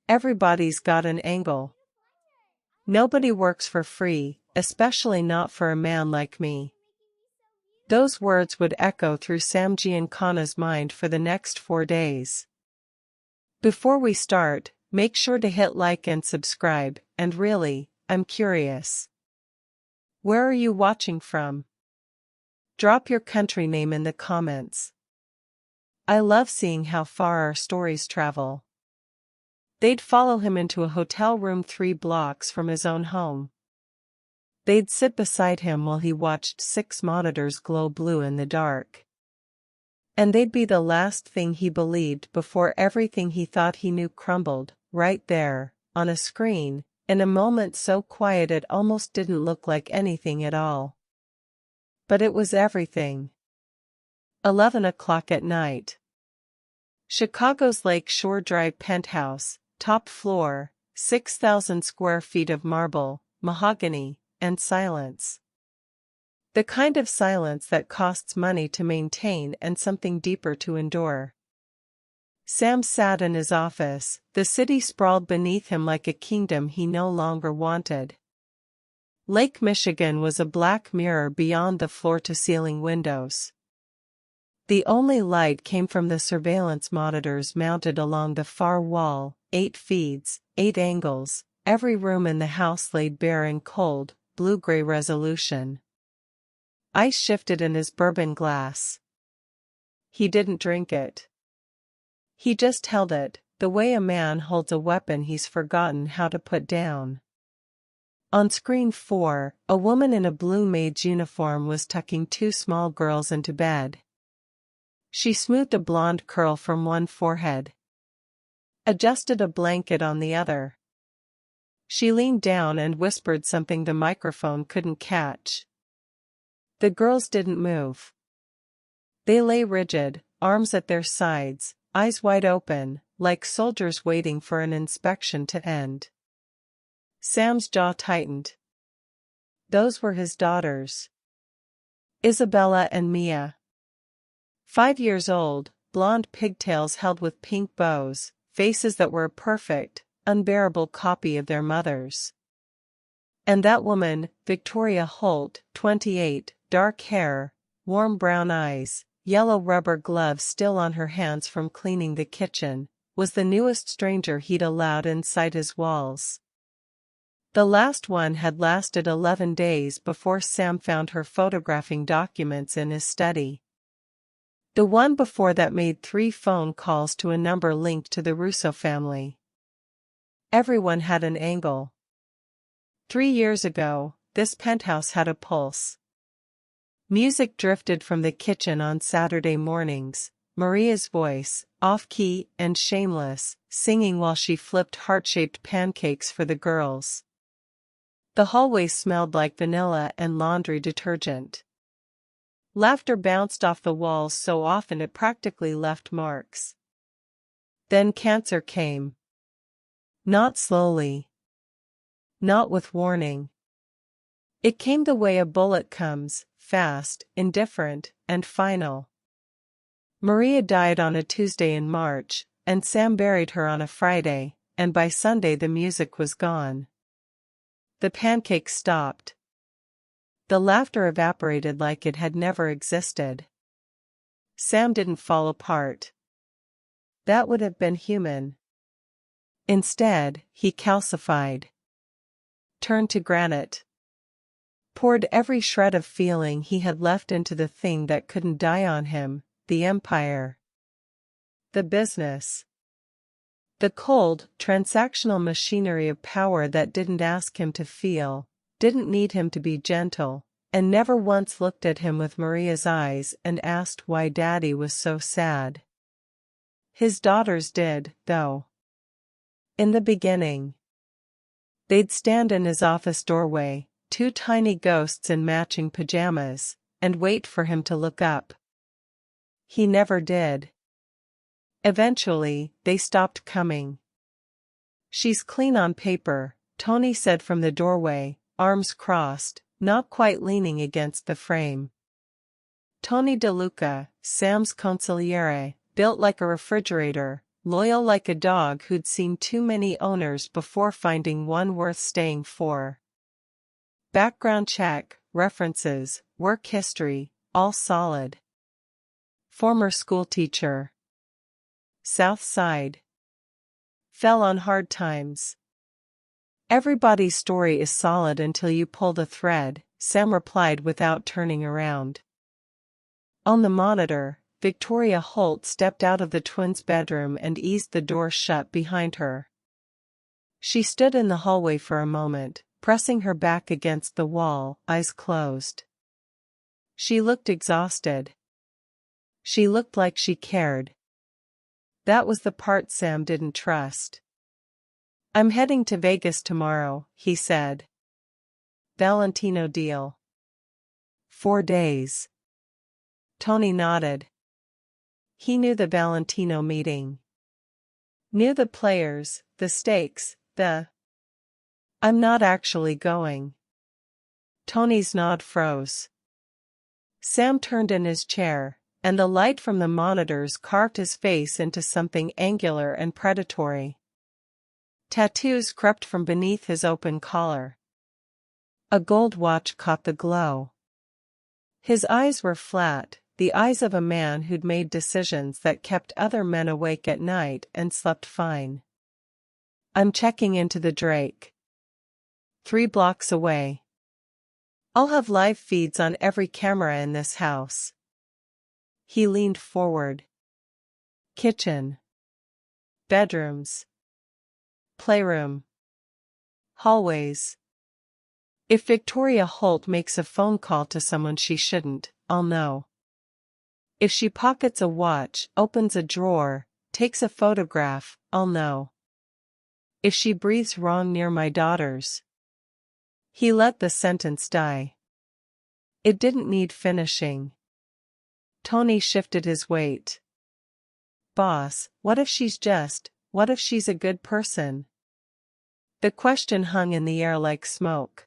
Everybody's got an angle. Nobody works for free, especially not for a man like me. Those words would echo through Sam Giancana's mind for the next 4 days. Before we start, make sure to hit like and subscribe, and really, I'm curious. Where are you watching from? Drop your country name in the comments. I love seeing how far our stories travel. They'd follow him into a hotel room 3 blocks from his own home. They'd sit beside him while he watched 6 monitors glow blue in the dark. And they'd be the last thing he believed before everything he thought he knew crumbled, right there, on a screen, in a moment so quiet it almost didn't look like anything at all. But it was everything. 11 o'clock at night. Chicago's Lake Shore Drive penthouse, top floor, 6,000 square feet of marble, mahogany, and silence. The kind of silence that costs money to maintain and something deeper to endure. Sam sat in his office, the city sprawled beneath him like a kingdom he no longer wanted. Lake Michigan was a black mirror beyond the floor-to-ceiling windows. The only light came from the surveillance monitors mounted along the far wall, 8 feeds, 8 angles, every room in the house laid bare in cold, blue-gray resolution. Ice shifted in his bourbon glass. He didn't drink it. He just held it, the way a man holds a weapon he's forgotten how to put down. On screen 4, a woman in a blue Maid's uniform was tucking 2 small girls into bed. She smoothed a blonde curl from one forehead, adjusted a blanket on the other. She leaned down and whispered something the microphone couldn't catch. The girls didn't move. They lay rigid, arms at their sides, eyes wide open, like soldiers waiting for an inspection to end. Sam's jaw tightened. Those were his daughters. Isabella and Mia. 5 years old, blonde pigtails held with pink bows, faces that were a perfect, unbearable copy of their mothers. And that woman, Victoria Holt, 28, dark hair, warm brown eyes, yellow rubber gloves still on her hands from cleaning the kitchen, was the newest stranger he'd allowed inside his walls. The last one had lasted 11 days before Sam found her photographing documents in his study. The one before that made 3 phone calls to a number linked to the Russo family. Everyone had an angle. 3 years ago, this penthouse had a pulse. Music drifted from the kitchen on Saturday mornings, Maria's voice, off-key and shameless, singing while she flipped heart-shaped pancakes for the girls. The hallway smelled like vanilla and laundry detergent. Laughter bounced off the walls so often it practically left marks. Then cancer came. Not slowly. Not with warning. It came the way a bullet comes, fast, indifferent, and final. Maria died on a Tuesday in March, and Sam buried her on a Friday, and by Sunday the music was gone. The pancakes stopped. The laughter evaporated like it had never existed. Sam didn't fall apart. That would have been human. Instead, he calcified. Turned to granite. Poured every shred of feeling he had left into the thing that couldn't die on him, the empire. The business. The cold, transactional machinery of power that didn't ask him to feel, didn't need him to be gentle, and never once looked at him with Maria's eyes and asked why Daddy was so sad. His daughters did, though. In the beginning. They'd stand in his office doorway, 2 tiny ghosts in matching pajamas, and wait for him to look up. He never did. Eventually, they stopped coming. "She's clean on paper," Tony said from the doorway, arms crossed, not quite leaning against the frame. Tony DeLuca, Sam's consigliere, built like a refrigerator, loyal like a dog who'd seen too many owners before finding one worth staying for. Background check, references, work history, all solid. Former schoolteacher. South Side. Fell on hard times. Everybody's story is solid until you pull the thread, Sam replied without turning around. On the monitor, Victoria Holt stepped out of the twins' bedroom and eased the door shut behind her. She stood in the hallway for a moment, pressing her back against the wall, eyes closed. She looked exhausted. She looked like she cared. That was the part Sam didn't trust. "I'm heading to Vegas tomorrow," he said. "Valentino deal." 4 days. Tony nodded. He knew the Valentino meeting. Knew the players, the stakes, "I'm not actually going." Tony's nod froze. Sam turned in his chair, and the light from the monitors carved his face into something angular and predatory. Tattoos crept from beneath his open collar. A gold watch caught the glow. His eyes were flat, the eyes of a man who'd made decisions that kept other men awake at night and slept fine. "I'm checking into the Drake. 3 blocks away. I'll have live feeds on every camera in this house." He leaned forward. Kitchen. Bedrooms. Playroom. Hallways. If Victoria Holt makes a phone call to someone she shouldn't, I'll know. If she pockets a watch, opens a drawer, takes a photograph, I'll know. If she breathes wrong near my daughters. He let the sentence die. It didn't need finishing. Tony shifted his weight. "Boss, what if she's a good person?" The question hung in the air like smoke.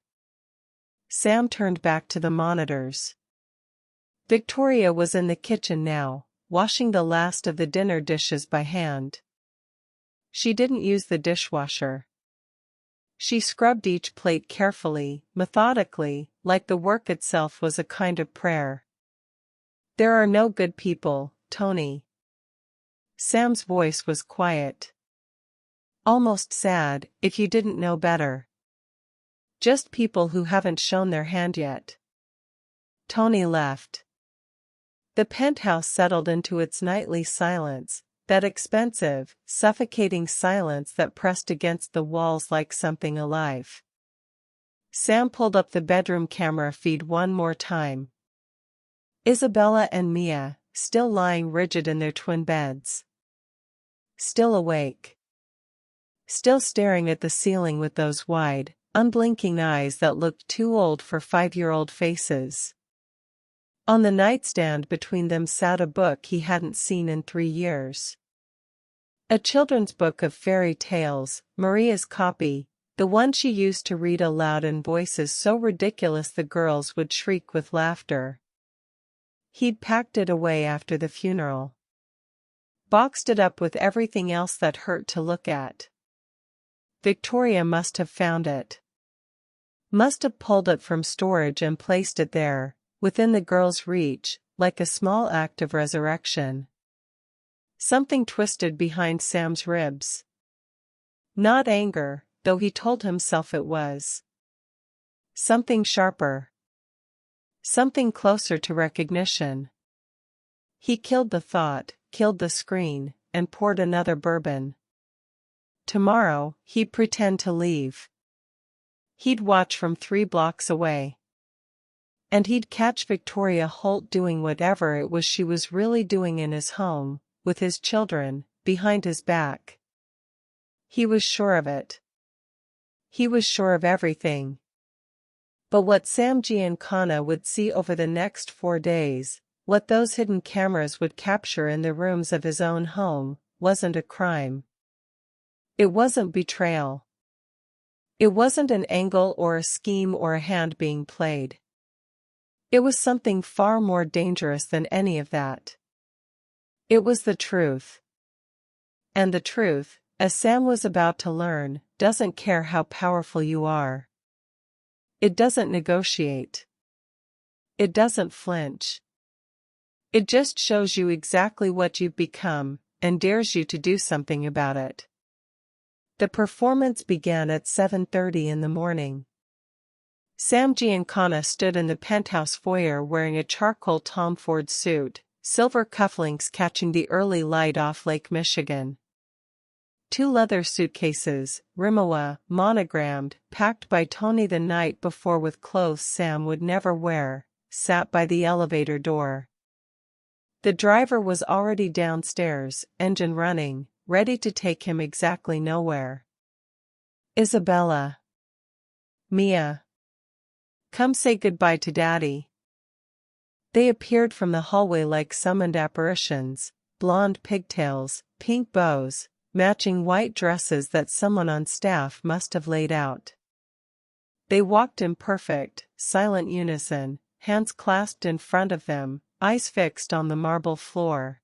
Sam turned back to the monitors. Victoria was in the kitchen now, washing the last of the dinner dishes by hand. She didn't use the dishwasher. She scrubbed each plate carefully, methodically, like the work itself was a kind of prayer. "There are no good people, Tony." Sam's voice was quiet. Almost sad, if you didn't know better. "Just people who haven't shown their hand yet." Tony left. The penthouse settled into its nightly silence, that expensive, suffocating silence that pressed against the walls like something alive. Sam pulled up the bedroom camera feed one more time. Isabella and Mia, still lying rigid in their twin beds. Still awake. Still staring at the ceiling with those wide, unblinking eyes that looked too old for 5-year-old faces. On the nightstand between them sat a book he hadn't seen in 3 years. A children's book of fairy tales, Maria's copy, the one she used to read aloud in voices so ridiculous the girls would shriek with laughter. He'd packed it away after the funeral. Boxed it up with everything else that hurt to look at. Victoria must have found it. Must have pulled it from storage and placed it there, within the girl's reach, like a small act of resurrection. Something twisted behind Sam's ribs. Not anger, though he told himself it was. Something sharper. Something closer to recognition. He killed the thought, killed the screen, and poured another bourbon. Tomorrow, he'd pretend to leave. He'd watch from 3 blocks away. And he'd catch Victoria Holt doing whatever it was she was really doing in his home, with his children, behind his back. He was sure of it. He was sure of everything. But what Sam Giancana would see over the next 4 days, what those hidden cameras would capture in the rooms of his own home, wasn't a crime. It wasn't betrayal. It wasn't an angle or a scheme or a hand being played. It was something far more dangerous than any of that. It was the truth. And the truth, as Sam was about to learn, doesn't care how powerful you are. It doesn't negotiate. It doesn't flinch. It just shows you exactly what you've become, and dares you to do something about it. The performance began at 7:30 in the morning. Sam Giancana stood in the penthouse foyer wearing a charcoal Tom Ford suit, silver cufflinks catching the early light off Lake Michigan. 2 leather suitcases, Rimowa, monogrammed, packed by Tony the night before with clothes Sam would never wear, sat by the elevator door. The driver was already downstairs, engine running, ready to take him exactly nowhere. Isabella. Mia. Come say goodbye to Daddy. They appeared from the hallway like summoned apparitions, blonde pigtails, pink bows, matching white dresses that someone on staff must have laid out. They walked in perfect, silent unison, hands clasped in front of them, eyes fixed on the marble floor.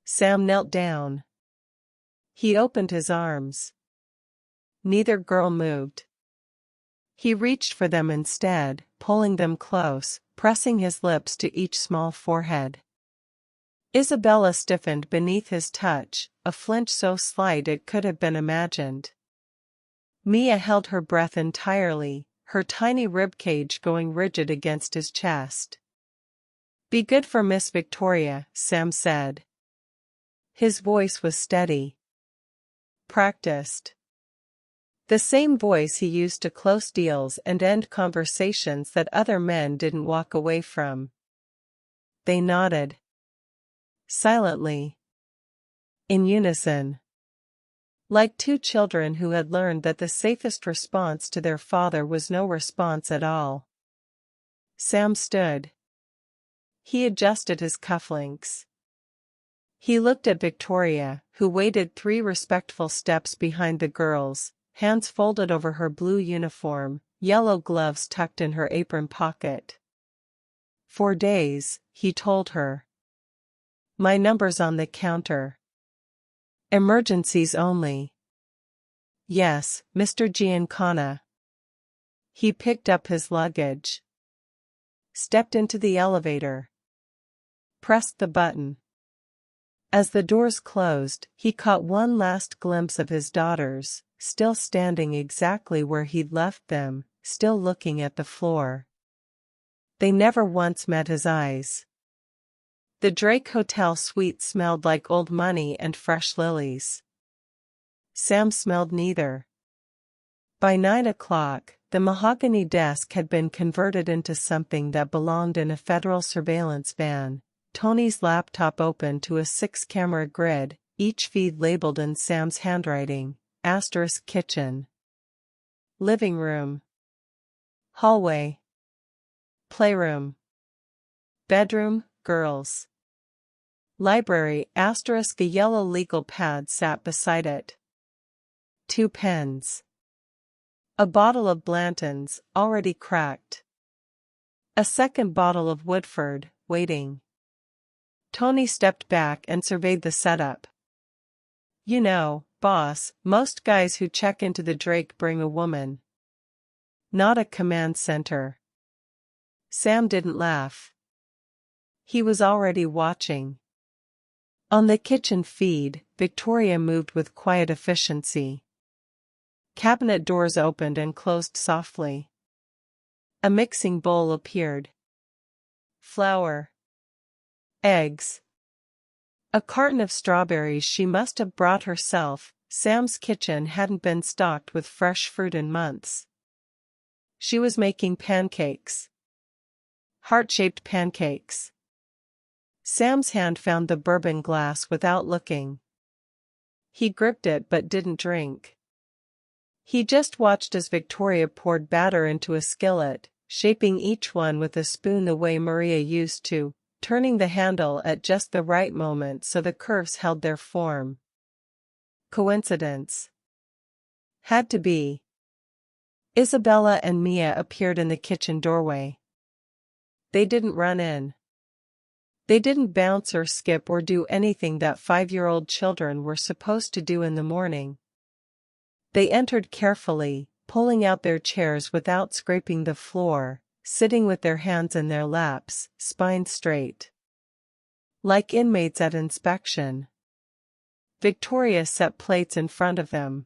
Sam knelt down. He opened his arms. Neither girl moved. He reached for them instead, pulling them close, pressing his lips to each small forehead. Isabella stiffened beneath his touch, a flinch so slight it could have been imagined. Mia held her breath entirely, her tiny ribcage going rigid against his chest. Be good for Miss Victoria, Sam said. His voice was steady. Practiced. The same voice he used to close deals and end conversations that other men didn't walk away from. They nodded. Silently. In unison. Like 2 children who had learned that the safest response to their father was no response at all. Sam stood. He adjusted his cufflinks. He looked at Victoria, who waited 3 respectful steps behind the girls, hands folded over her blue uniform, yellow gloves tucked in her apron pocket. 4 days, he told her. My number's on the counter. Emergencies only. Yes, Mr. Giancana. He picked up his luggage. Stepped into the elevator. Pressed the button. As the doors closed, he caught one last glimpse of his daughters, still standing exactly where he'd left them, still looking at the floor. They never once met his eyes. The Drake Hotel suite smelled like old money and fresh lilies. Sam smelled neither. By 9 o'clock, the mahogany desk had been converted into something that belonged in a federal surveillance van. Tony's laptop open to a 6-camera grid, each feed labeled in Sam's handwriting, * kitchen. Living room. Hallway. Playroom. Bedroom, girls. Library, * a yellow legal pad sat beside it. 2 pens. A bottle of Blanton's, already cracked. A second bottle of Woodford, waiting. Tony stepped back and surveyed the setup. You know, boss, most guys who check into the Drake bring a woman. Not a command center. Sam didn't laugh. He was already watching. On the kitchen feed, Victoria moved with quiet efficiency. Cabinet doors opened and closed softly. A mixing bowl appeared. Flour. Eggs. A carton of strawberries she must have brought herself. Sam's kitchen hadn't been stocked with fresh fruit in months. She was making pancakes. Heart-shaped pancakes. Sam's hand found the bourbon glass without looking. He gripped it but didn't drink. He just watched as Victoria poured batter into a skillet, shaping each one with a spoon the way Maria used to, turning the handle at just the right moment so the curves held their form. Coincidence? Had to be. Isabella and Mia appeared in the kitchen doorway. They didn't run in. They didn't bounce or skip or do anything that 5-year-old children were supposed to do in the morning. They entered carefully, pulling out their chairs without scraping the floor, sitting with their hands in their laps, spine straight. Like inmates at inspection. Victoria set plates in front of them.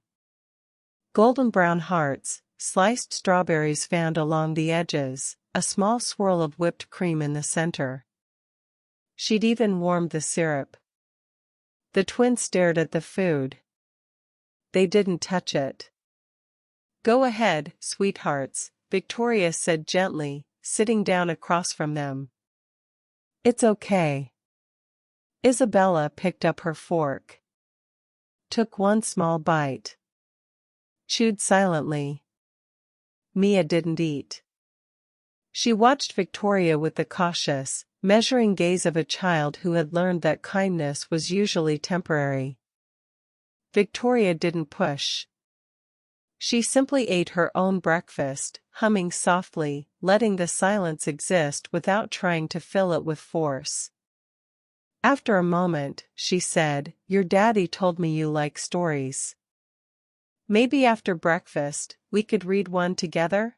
Golden brown hearts, sliced strawberries fanned along the edges, a small swirl of whipped cream in the center. She'd even warmed the syrup. The twins stared at the food. They didn't touch it. "Go ahead, sweethearts," Victoria said gently, sitting down across from them. "It's okay." Isabella picked up her fork. Took one small bite. Chewed silently. Mia didn't eat. She watched Victoria with the cautious, measuring gaze of a child who had learned that kindness was usually temporary. Victoria didn't push. She simply ate her own breakfast, humming softly, letting the silence exist without trying to fill it with force. After a moment, she said, "Your daddy told me you like stories. Maybe after breakfast, we could read one together?"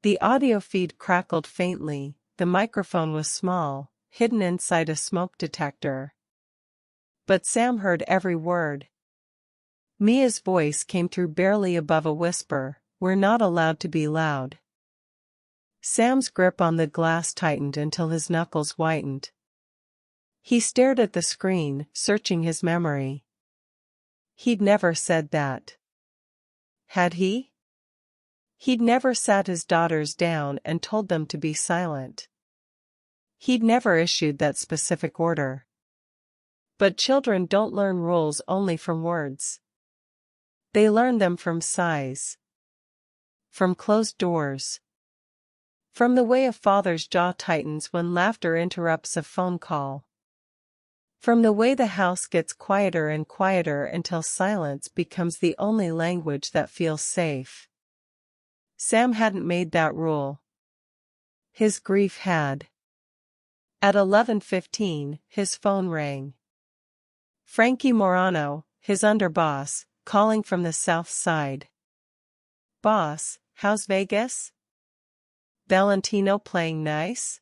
The audio feed crackled faintly. The microphone was small, hidden inside a smoke detector. But Sam heard every word. Mia's voice came through barely above a whisper, "We're not allowed to be loud." Sam's grip on the glass tightened until his knuckles whitened. He stared at the screen, searching his memory. He'd never said that. Had he? He'd never sat his daughters down and told them to be silent. He'd never issued that specific order. But children don't learn rules only from words. They learn them from size. From closed doors. From the way a father's jaw tightens when laughter interrupts a phone call. From the way the house gets quieter and quieter until silence becomes the only language that feels safe. Sam hadn't made that rule. His grief had. At 11:15, his phone rang. Frankie Morano, his underboss, calling from the south side. "Boss, how's Vegas? Valentino playing nice?"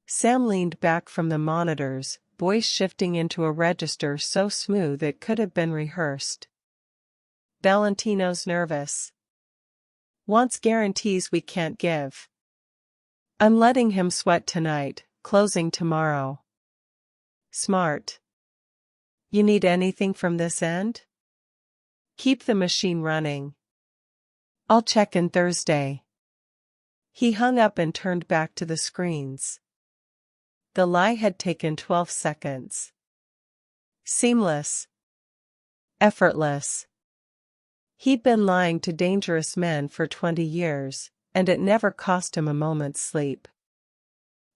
Sam leaned back from the monitors, voice shifting into a register so smooth it could have been rehearsed. "Valentino's nervous. Wants guarantees we can't give. I'm letting him sweat tonight, closing tomorrow." "Smart. You need anything from this end?" "Keep the machine running. I'll check in Thursday." He hung up and turned back to the screens. The lie had taken 12 seconds. Seamless. Effortless. He'd been lying to dangerous men for 20 years, and it never cost him a moment's sleep.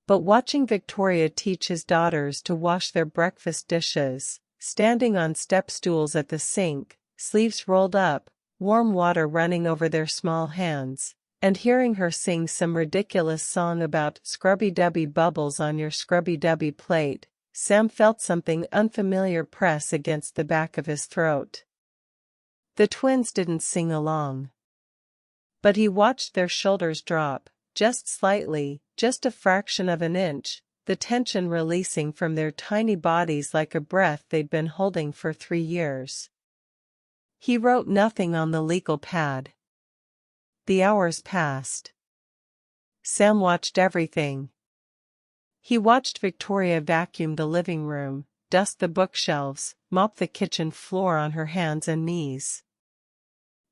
But watching Victoria teach his daughters to wash their breakfast dishes, standing on step stools at the sink, sleeves rolled up, warm water running over their small hands, and hearing her sing some ridiculous song about scrubby-dubby bubbles on your scrubby-dubby plate, Sam felt something unfamiliar press against the back of his throat. The twins didn't sing along. But he watched their shoulders drop, just slightly, just a fraction of an inch, the tension releasing from their tiny bodies like a breath they'd been holding for 3 years. He wrote nothing on the legal pad. The hours passed. Sam watched everything. He watched Victoria vacuum the living room, dust the bookshelves, mop the kitchen floor on her hands and knees.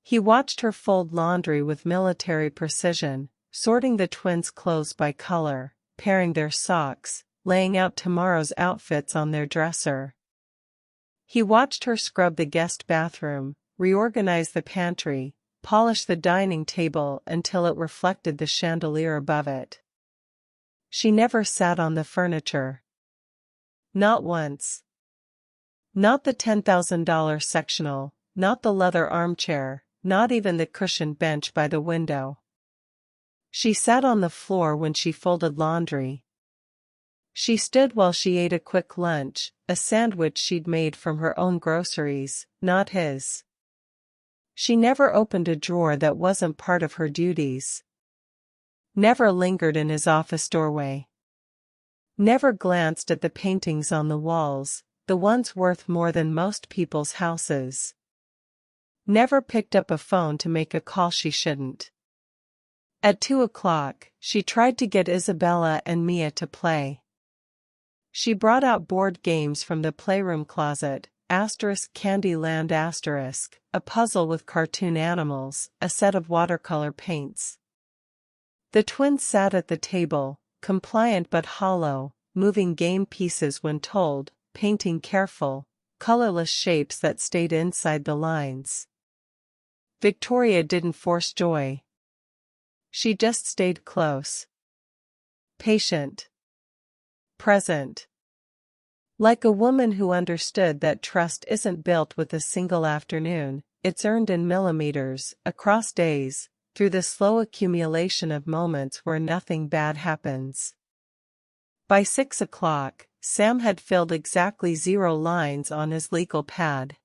He watched her fold laundry with military precision, sorting the twins' clothes by color, pairing their socks, laying out tomorrow's outfits on their dresser. He watched her scrub the guest bathroom, reorganize the pantry, polish the dining table until it reflected the chandelier above it. She never sat on the furniture. Not once. Not the $10,000 sectional, not the leather armchair, not even the cushioned bench by the window. She sat on the floor when she folded laundry. She stood while she ate a quick lunch, a sandwich she'd made from her own groceries, not his. She never opened a drawer that wasn't part of her duties. Never lingered in his office doorway. Never glanced at the paintings on the walls, the ones worth more than most people's houses. Never picked up a phone to make a call she shouldn't. At 2 o'clock, she tried to get Isabella and Mia to play. She brought out board games from the playroom closet, Candyland *, a puzzle with cartoon animals, a set of watercolor paints. The twins sat at the table, compliant but hollow, moving game pieces when told, painting careful, colorless shapes that stayed inside the lines. Victoria didn't force joy. She just stayed close. Patient. Present. Like a woman who understood that trust isn't built with a single afternoon, it's earned in millimeters, across days, through the slow accumulation of moments where nothing bad happens. By 6 o'clock, Sam had filled exactly 0 lines on his legal pad.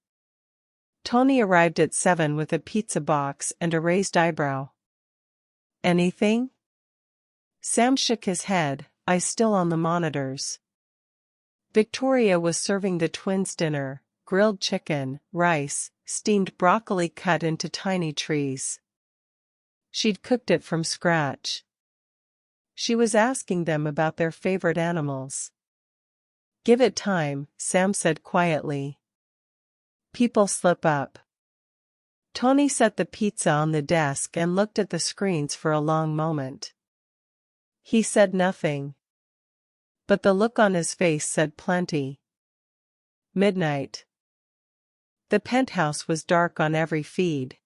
Tony arrived at 7 with a pizza box and a raised eyebrow. Anything? Sam shook his head, eyes still on the monitors. Victoria was serving the twins' dinner, grilled chicken, rice, steamed broccoli cut into tiny trees. She'd cooked it from scratch. She was asking them about their favorite animals. Give it time, Sam said quietly. People slip up. Tony set the pizza on the desk and looked at the screens for a long moment. He said nothing. But the look on his face said plenty. Midnight. The penthouse was dark on every feed.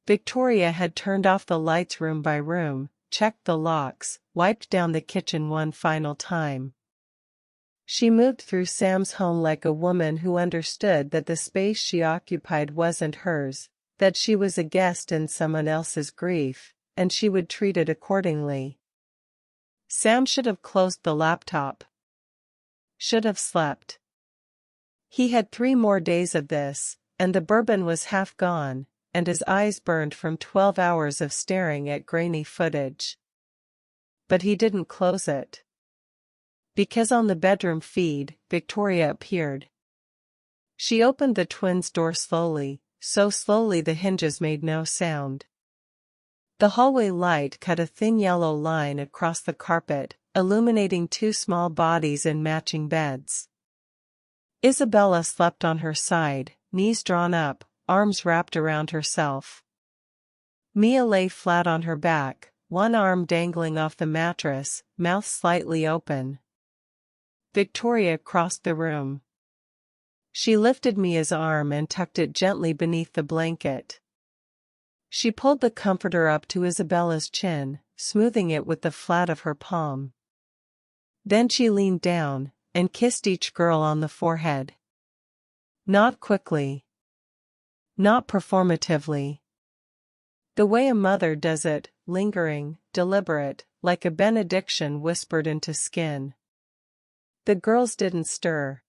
Victoria had turned off the lights room by room, checked the locks, wiped down the kitchen one final time. She moved through Sam's home like a woman who understood that the space she occupied wasn't hers, that she was a guest in someone else's grief, and she would treat it accordingly. Sam should have closed the laptop. Should have slept. He had 3 more days of this, and the bourbon was half gone, and his eyes burned from 12 hours of staring at grainy footage. But he didn't close it. Because on the bedroom feed, Victoria appeared. She opened the twins' door slowly, so slowly the hinges made no sound. The hallway light cut a thin yellow line across the carpet, illuminating 2 small bodies in matching beds. Isabella slept on her side, knees drawn up, arms wrapped around herself. Mia lay flat on her back, one arm dangling off the mattress, mouth slightly open. Victoria crossed the room. She lifted Mia's arm and tucked it gently beneath the blanket. She pulled the comforter up to Isabella's chin, smoothing it with the flat of her palm. Then she leaned down, and kissed each girl on the forehead. Not quickly. Not performatively. The way a mother does it, lingering, deliberate, like a benediction whispered into skin. The girls didn't stir.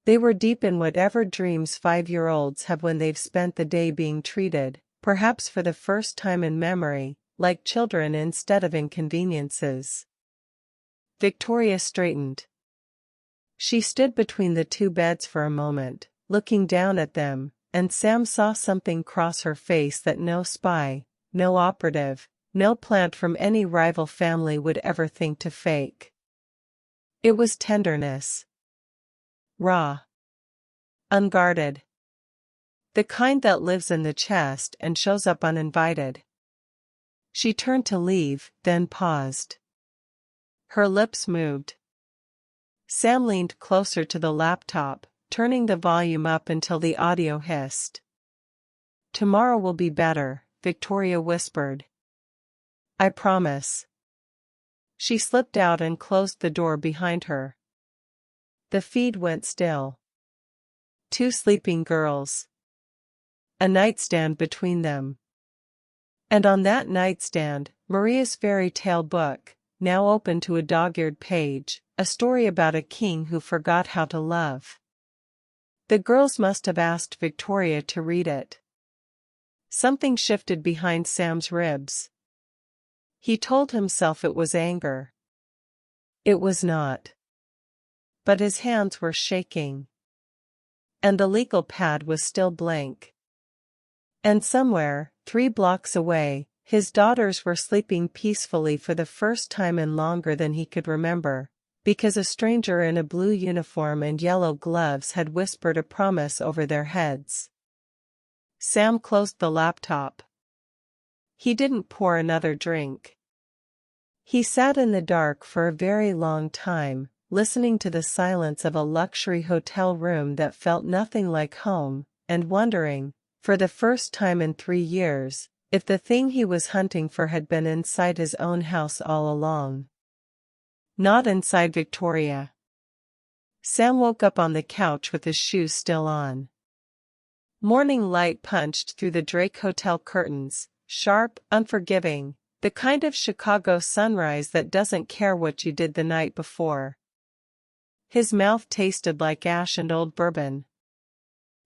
They were deep in whatever dreams 5-year-olds have when they've spent the day being treated, perhaps for the first time in memory, like children instead of inconveniences. Victoria straightened. She stood between the 2 beds for a moment, looking down at them, and Sam saw something cross her face that no spy, no operative, no plant from any rival family would ever think to fake. It was tenderness. Raw. Unguarded. The kind that lives in the chest and shows up uninvited. She turned to leave, then paused. Her lips moved. Sam leaned closer to the laptop, turning the volume up until the audio hissed. Tomorrow will be better, Victoria whispered. I promise. She slipped out and closed the door behind her. The feed went still. 2 sleeping girls. A nightstand between them. And on that nightstand, Maria's fairy tale book, now open to a dog-eared page, a story about a king who forgot how to love. The girls must have asked Victoria to read it. Something shifted behind Sam's ribs. He told himself it was anger. It was not. But his hands were shaking. And the legal pad was still blank. And somewhere, 3 blocks away, his daughters were sleeping peacefully for the first time in longer than he could remember, because a stranger in a blue uniform and yellow gloves had whispered a promise over their heads. Sam closed the laptop. He didn't pour another drink. He sat in the dark for a very long time, listening to the silence of a luxury hotel room that felt nothing like home, and wondering, for the first time in 3 years, if the thing he was hunting for had been inside his own house all along. Not inside Victoria. Sam woke up on the couch with his shoes still on. Morning light punched through the Drake Hotel curtains, sharp, unforgiving, the kind of Chicago sunrise that doesn't care what you did the night before. His mouth tasted like ash and old bourbon.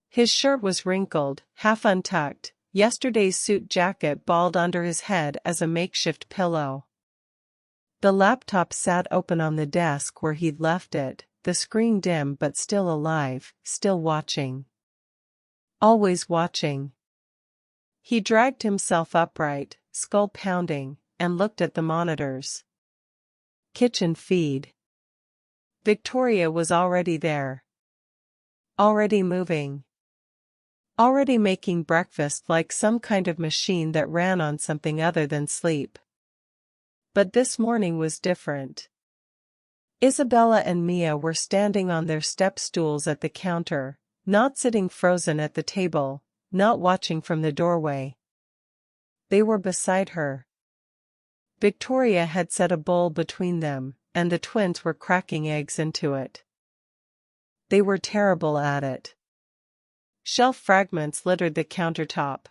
His shirt was wrinkled, half untucked, yesterday's suit jacket balled under his head as a makeshift pillow. The laptop sat open on the desk where he'd left it, the screen dim but still alive, still watching. Always watching. He dragged himself upright, skull pounding, and looked at the monitors. Kitchen feed. Victoria was already there. Already moving. Already making breakfast like some kind of machine that ran on something other than sleep. But this morning was different. Isabella and Mia were standing on their step stools at the counter, not sitting frozen at the table, not watching from the doorway. They were beside her. Victoria had set a bowl between them, and the twins were cracking eggs into it. They were terrible at it. Shelf fragments littered the countertop.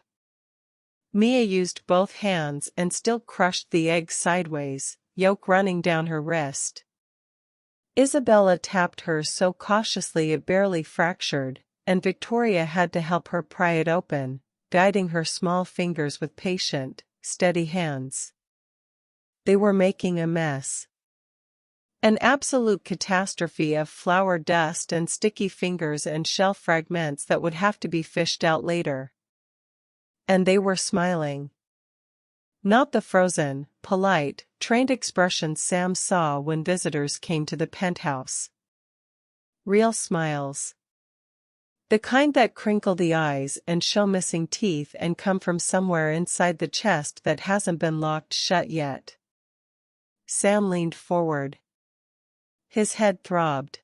Mia used both hands and still crushed the eggs sideways, yolk running down her wrist. Isabella tapped hers so cautiously it barely fractured, and Victoria had to help her pry it open, guiding her small fingers with patient, steady hands. They were making a mess. An absolute catastrophe of flour dust and sticky fingers and shell fragments that would have to be fished out later. And they were smiling. Not the frozen, polite, trained expressions Sam saw when visitors came to the penthouse. Real smiles. The kind that crinkle the eyes and show missing teeth and come from somewhere inside the chest that hasn't been locked shut yet. Sam leaned forward. His head throbbed.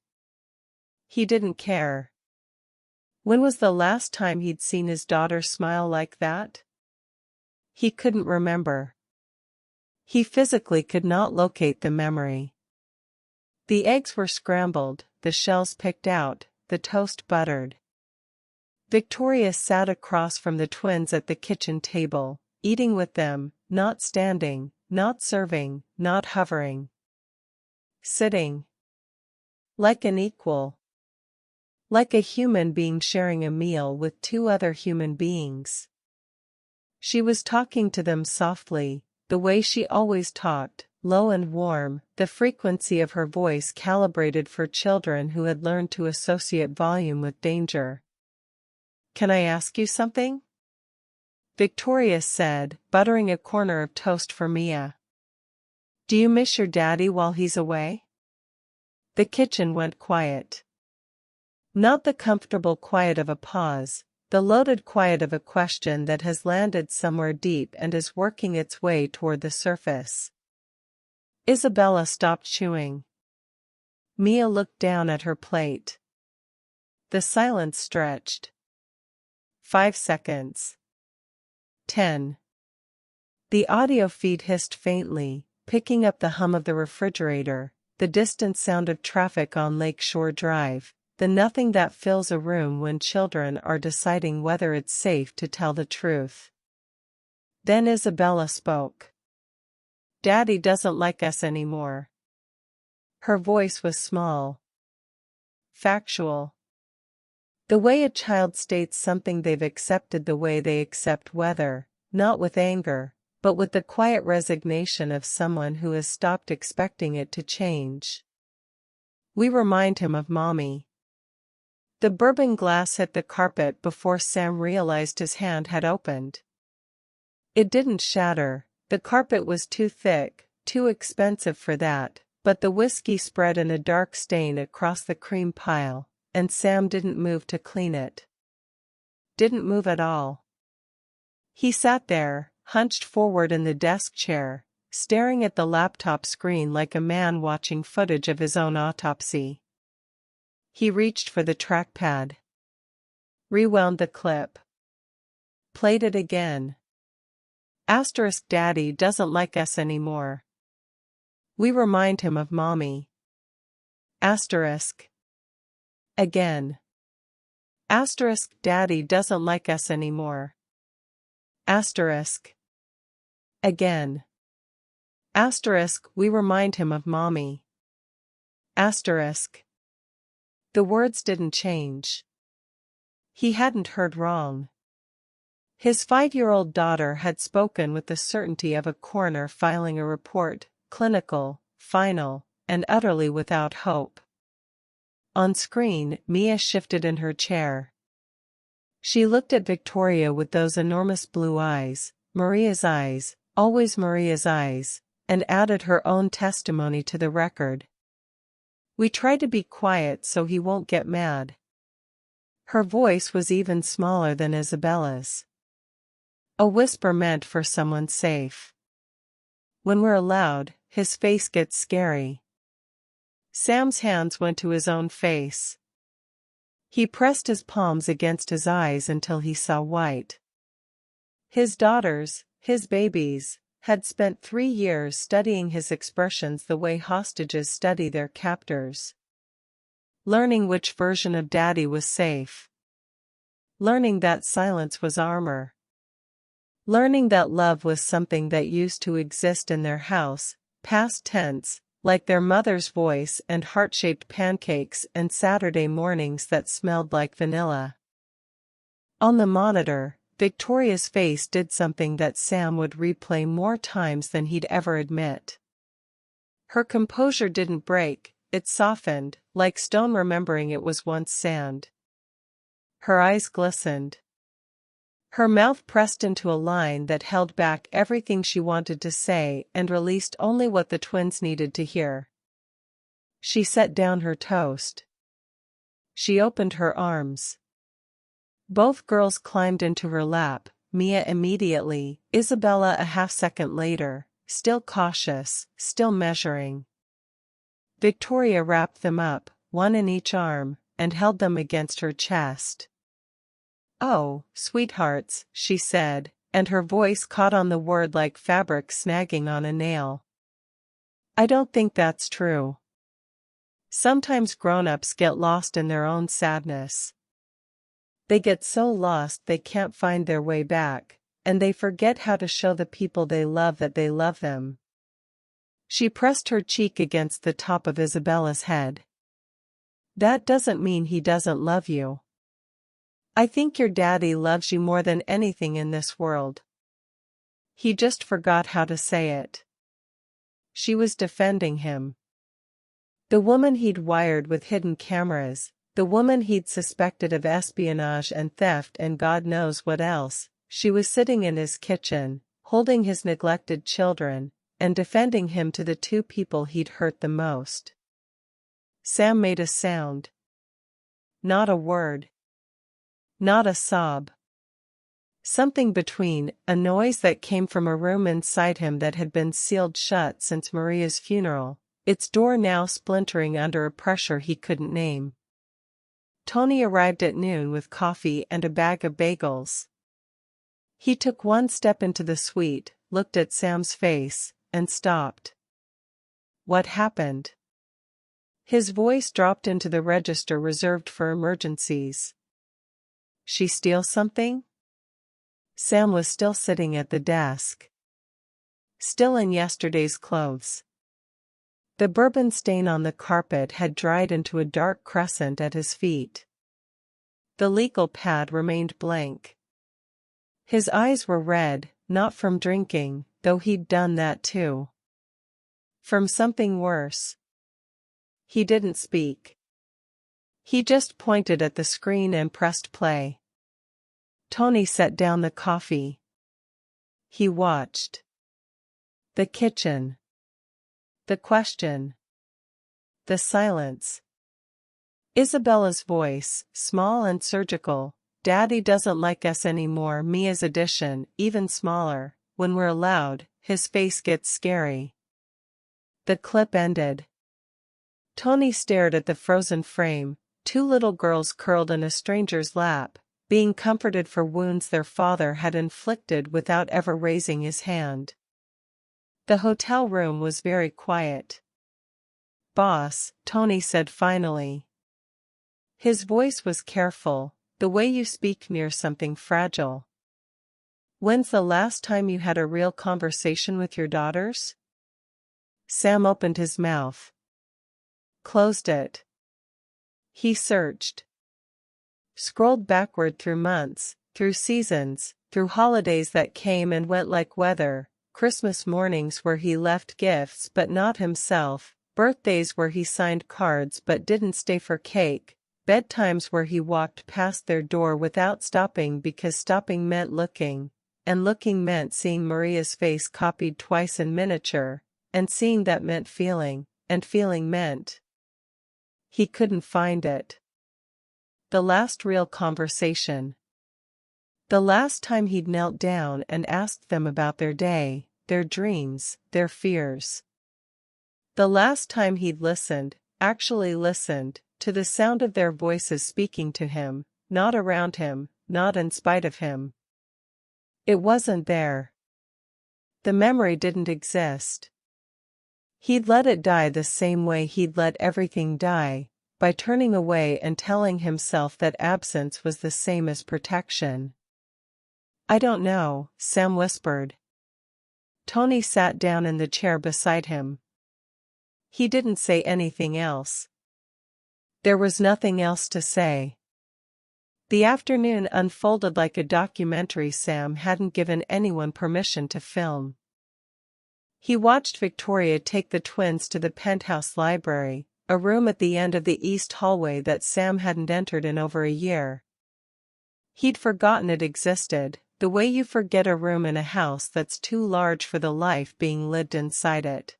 He didn't care. When was the last time he'd seen his daughter smile like that? He couldn't remember. He physically could not locate the memory. The eggs were scrambled, the shells picked out, the toast buttered. Victoria sat across from the twins at the kitchen table, eating with them, not standing, not serving, not hovering. Sitting. Like an equal. Like a human being sharing a meal with 2 other human beings. She was talking to them softly, the way she always talked, low and warm, the frequency of her voice calibrated for children who had learned to associate volume with danger. "Can I ask you something?" Victoria said, buttering a corner of toast for Mia. "Do you miss your daddy while he's away?" The kitchen went quiet. Not the comfortable quiet of a pause, the loaded quiet of a question that has landed somewhere deep and is working its way toward the surface. Isabella stopped chewing. Mia looked down at her plate. The silence stretched. 5 seconds. 10. The audio feed hissed faintly, picking up the hum of the refrigerator, the distant sound of traffic on Lake Shore Drive, the nothing that fills a room when children are deciding whether it's safe to tell the truth. Then Isabella spoke. Daddy doesn't like us anymore. Her voice was small. Factual. The way a child states something they've accepted, the way they accept weather, not with anger, but with the quiet resignation of someone who has stopped expecting it to change. We remind him of Mommy. The bourbon glass hit the carpet before Sam realized his hand had opened. It didn't shatter, the carpet was too thick, too expensive for that, but the whiskey spread in a dark stain across the cream pile, and Sam didn't move to clean it. Didn't move at all. He sat there, hunched forward in the desk chair, staring at the laptop screen like a man watching footage of his own autopsy. He reached for the trackpad. Rewound the clip. Played it again. Asterisk Daddy doesn't like us anymore. We remind him of Mommy. Asterisk. Again. Asterisk Daddy doesn't like us anymore. Asterisk. Again. Asterisk we remind him of Mommy. Asterisk. The words didn't change. He hadn't heard wrong. His 5-year-old daughter had spoken with the certainty of a coroner filing a report, clinical, final, and utterly without hope. On screen, Mia shifted in her chair. She looked at Victoria with those enormous blue eyes, Maria's eyes, always Maria's eyes, and added her own testimony to the record. We try to be quiet so he won't get mad. Her voice was even smaller than Isabella's. A whisper meant for someone safe. When we're loud, his face gets scary. Sam's hands went to his own face. He pressed his palms against his eyes until he saw white. His daughters, his babies, had spent 3 years studying his expressions the way hostages study their captors. Learning which version of Daddy was safe. Learning that silence was armor. Learning that love was something that used to exist in their house, past tense, like their mother's voice and heart-shaped pancakes and Saturday mornings that smelled like vanilla. On the monitor, Victoria's face did something that Sam would replay more times than he'd ever admit. Her composure didn't break, it softened, like stone remembering it was once sand. Her eyes glistened. Her mouth pressed into a line that held back everything she wanted to say and released only what the twins needed to hear. She set down her toast. She opened her arms. Both girls climbed into her lap, Mia immediately, Isabella a half-second later, still cautious, still measuring. Victoria wrapped them up, one in each arm, and held them against her chest. "Oh, sweethearts," she said, and her voice caught on the word like fabric snagging on a nail. "I don't think that's true. Sometimes grown-ups get lost in their own sadness. They get so lost they can't find their way back, and they forget how to show the people they love that they love them." She pressed her cheek against the top of Isabella's head. "That doesn't mean he doesn't love you. I think your daddy loves you more than anything in this world. He just forgot how to say it." She was defending him. The woman he'd wired with hidden cameras, the woman he'd suspected of espionage and theft and God knows what else, she was sitting in his kitchen, holding his neglected children, and defending him to the 2 people he'd hurt the most. Sam made a sound. Not a word. Not a sob. Something between, a noise that came from a room inside him that had been sealed shut since Maria's funeral, its door now splintering under a pressure he couldn't name. Tony arrived at noon with coffee and a bag of bagels. He took one step into the suite, looked at Sam's face, and stopped. "What happened?" His voice dropped into the register reserved for emergencies. "She steal something?" Sam was still sitting at the desk. still in yesterday's clothes. The bourbon stain on the carpet had dried into a dark crescent at his feet. The legal pad remained blank. His eyes were red, not from drinking, though he'd done that too. From something worse. He didn't speak. He just pointed at the screen and pressed play. Tony set down the coffee. He watched. The kitchen. The question. The silence. Isabella's voice, small and surgical. Daddy doesn't like us anymore. Mia's addition, even smaller. When we're loud, his face gets scary. The clip ended. Tony stared at the frozen frame, two little girls curled in a stranger's lap, being comforted for wounds their father had inflicted without ever raising his hand. The hotel room was very quiet. "Boss," Tony said finally. His voice was careful, the way you speak near something fragile. "When's the last time you had a real conversation with your daughters?" Sam opened his mouth. Closed it. He searched. Scrolled backward through months, through seasons, through holidays that came and went like weather, Christmas mornings where he left gifts but not himself, birthdays where he signed cards but didn't stay for cake, bedtimes where he walked past their door without stopping because stopping meant looking, and looking meant seeing Maria's face copied twice in miniature, and seeing that meant feeling, and feeling meant. He couldn't find it. The last real conversation. The last time he'd knelt down and asked them about their day, their dreams, their fears. The last time he'd listened, actually listened, to the sound of their voices speaking to him, not around him, not in spite of him. It wasn't there. The memory didn't exist. He'd let it die the same way he'd let everything die, by turning away and telling himself that absence was the same as protection. "I don't know," Sam whispered. Tony sat down in the chair beside him. He didn't say anything else. There was nothing else to say. The afternoon unfolded like a documentary Sam hadn't given anyone permission to film. He watched Victoria take the twins to the penthouse library, a room at the end of the east hallway that Sam hadn't entered in over a year. He'd forgotten it existed, the way you forget a room in a house that's too large for the life being lived inside it.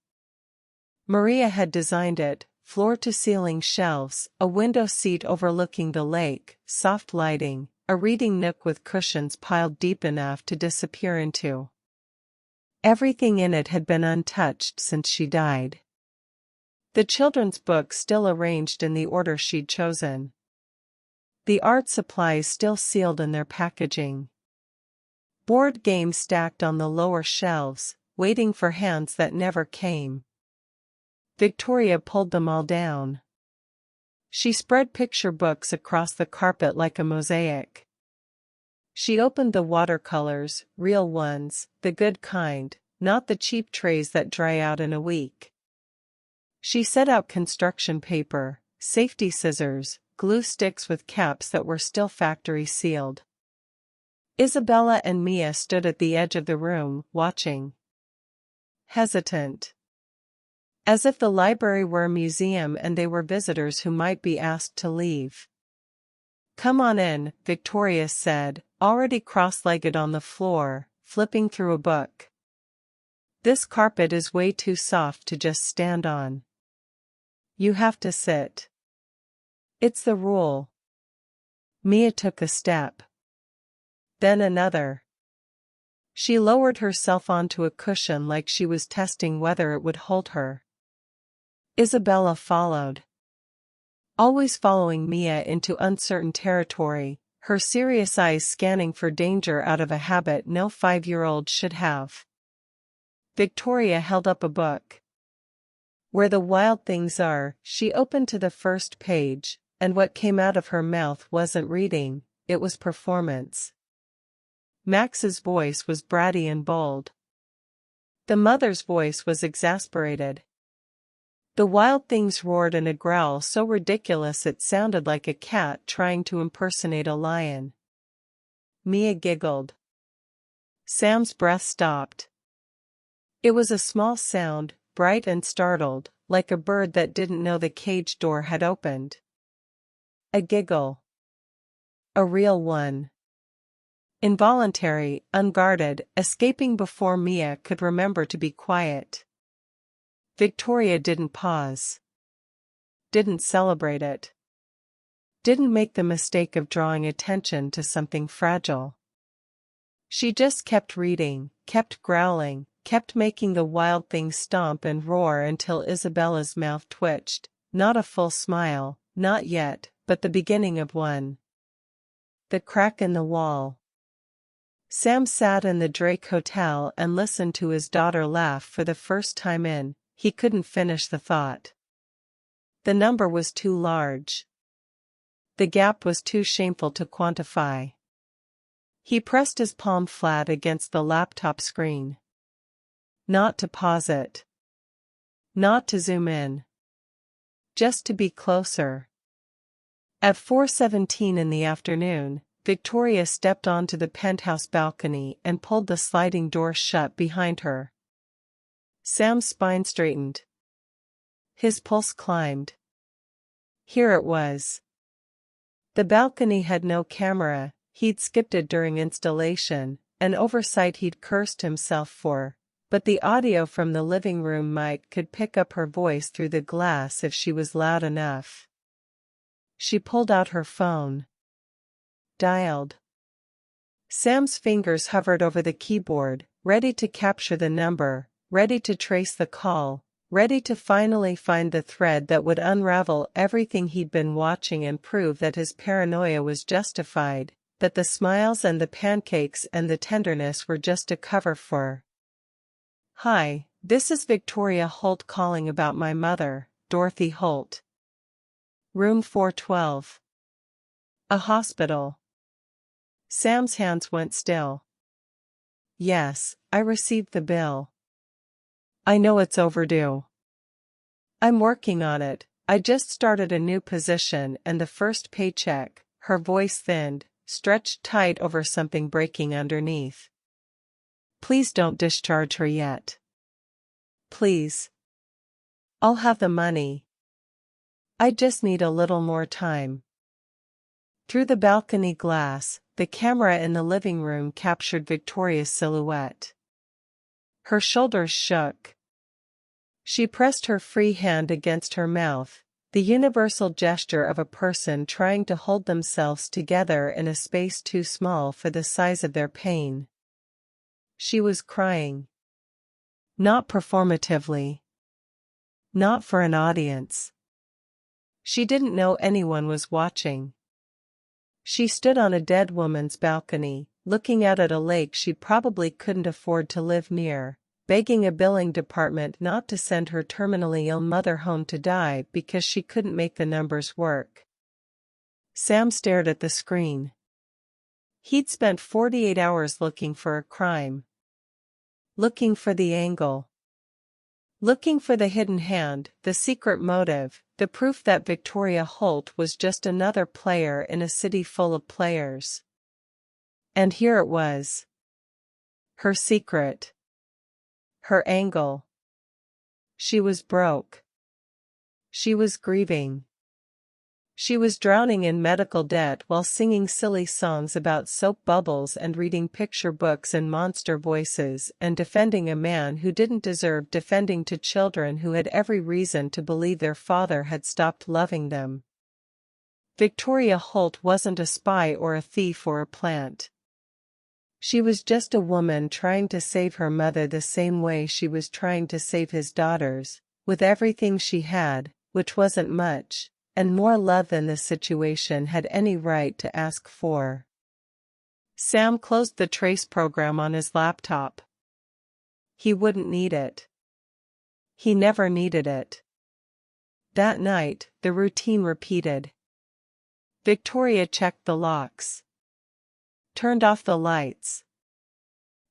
Maria had designed it, floor-to-ceiling shelves, a window seat overlooking the lake, soft lighting, a reading nook with cushions piled deep enough to disappear into. Everything in it had been untouched since she died. The children's books still arranged in the order she'd chosen. The art supplies still sealed in their packaging. Board games stacked on the lower shelves, waiting for hands that never came. Victoria pulled them all down. She spread picture books across the carpet like a mosaic. She opened the watercolors, real ones, the good kind, not the cheap trays that dry out in a week. She set out construction paper, safety scissors, glue sticks with caps that were still factory sealed. Isabella and Mia stood at the edge of the room, watching. Hesitant. As if the library were a museum and they were visitors who might be asked to leave. "Come on in," Victoria said, already cross-legged on the floor, flipping through a book. "This carpet is way too soft to just stand on. You have to sit. It's the rule." Mia took a step. Then another. She lowered herself onto a cushion like she was testing whether it would hold her. Isabella followed. Always following Mia into uncertain territory, her serious eyes scanning for danger out of a habit no 5-year-old should have. Victoria held up a book. "Where the Wild Things Are," she opened to the first page, and what came out of her mouth wasn't reading, it was performance. Max's voice was bratty and bold. The mother's voice was exasperated. The wild things roared in a growl so ridiculous it sounded like a cat trying to impersonate a lion. Mia giggled. Sam's breath stopped. It was a small sound, bright and startled, like a bird that didn't know the cage door had opened. A giggle. A real one. Involuntary, unguarded, escaping before Mia could remember to be quiet. Victoria didn't pause. Didn't celebrate it. Didn't make the mistake of drawing attention to something fragile. She just kept reading, kept growling, kept making the wild things stomp and roar until Isabella's mouth twitched. Not a full smile, not yet, but the beginning of one. The crack in the wall. Sam sat in the Drake Hotel and listened to his daughter laugh for the first time in. He couldn't finish the thought. The number was too large. The gap was too shameful to quantify. He pressed his palm flat against the laptop screen. Not to pause it. Not to zoom in. Just to be closer. At 4:17 in the afternoon, Victoria stepped onto the penthouse balcony and pulled the sliding door shut behind her. Sam's spine straightened. His pulse climbed. Here it was. The balcony had no camera. He'd skipped it during installation, an oversight he'd cursed himself for, but the audio from the living room mic could pick up her voice through the glass if she was loud enough. She pulled out her phone. Dialed. Sam's fingers hovered over the keyboard, ready to capture the number, ready to trace the call, ready to finally find the thread that would unravel everything he'd been watching and prove that his paranoia was justified, that the smiles and the pancakes and the tenderness were just a cover for. Hi, this is Victoria Holt calling about my mother, Dorothy Holt. Room 412. A hospital. Sam's hands went still. Yes, I received the bill. I know it's overdue. I'm working on it. I just started a new position and the first paycheck. Her voice thinned, stretched tight over something breaking underneath. Please don't discharge her yet. Please. I'll have the money. I just need a little more time. Through the balcony glass, the camera in the living room captured Victoria's silhouette. Her shoulders shook. She pressed her free hand against her mouth, the universal gesture of a person trying to hold themselves together in a space too small for the size of their pain. She was crying. Not performatively. Not for an audience. She didn't know anyone was watching. She stood on a dead woman's balcony, looking out at a lake she probably couldn't afford to live near, begging a billing department not to send her terminally ill mother home to die because she couldn't make the numbers work. Sam stared at the screen. He'd spent 48 hours looking for a crime. Looking for the angle. Looking for the hidden hand, the secret motive, the proof that Victoria Holt was just another player in a city full of players. And here it was. Her secret. Her angle. She was broke. She was grieving. She was drowning in medical debt while singing silly songs about soap bubbles and reading picture books in monster voices and defending a man who didn't deserve defending to children who had every reason to believe their father had stopped loving them. Victoria Holt wasn't a spy or a thief or a plant. She was just a woman trying to save her mother the same way she was trying to save his daughters, with everything she had, which wasn't much, and more love than the situation had any right to ask for. Sam closed the trace program on his laptop. He wouldn't need it. He never needed it. That night, the routine repeated. Victoria checked the locks. Turned off the lights.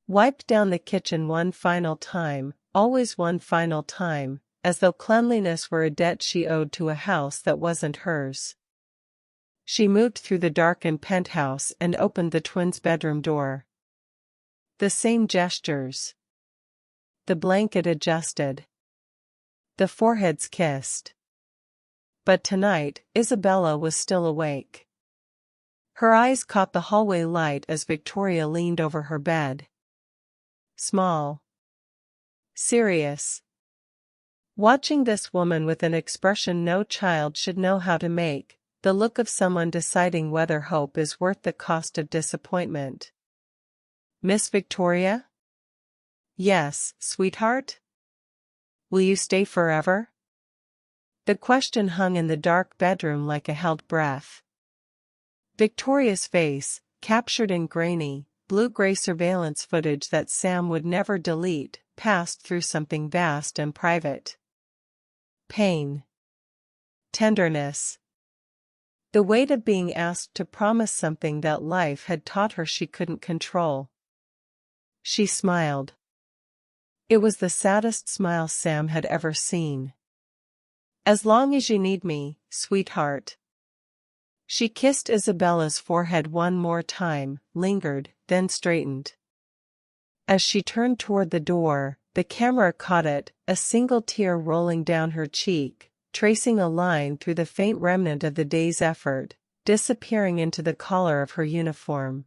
Wiped down the kitchen one final time, always one final time, as though cleanliness were a debt she owed to a house that wasn't hers. She moved through the darkened penthouse and opened the twins' bedroom door. The same gestures. The blanket adjusted. The foreheads kissed. But tonight, Isabella was still awake. Her eyes caught the hallway light as Victoria leaned over her bed. Small. Serious. Watching this woman with an expression no child should know how to make, the look of someone deciding whether hope is worth the cost of disappointment. Miss Victoria? Yes, sweetheart? Will you stay forever? The question hung in the dark bedroom like a held breath. Victoria's face, captured in grainy, blue-gray surveillance footage that Sam would never delete, passed through something vast and private. Pain. Tenderness. The weight of being asked to promise something that life had taught her she couldn't control. She smiled. It was the saddest smile Sam had ever seen. As long as you need me, sweetheart. She kissed Isabella's forehead one more time, lingered, then straightened. As she turned toward the door, the camera caught it, a single tear rolling down her cheek, tracing a line through the faint remnant of the day's effort, disappearing into the collar of her uniform.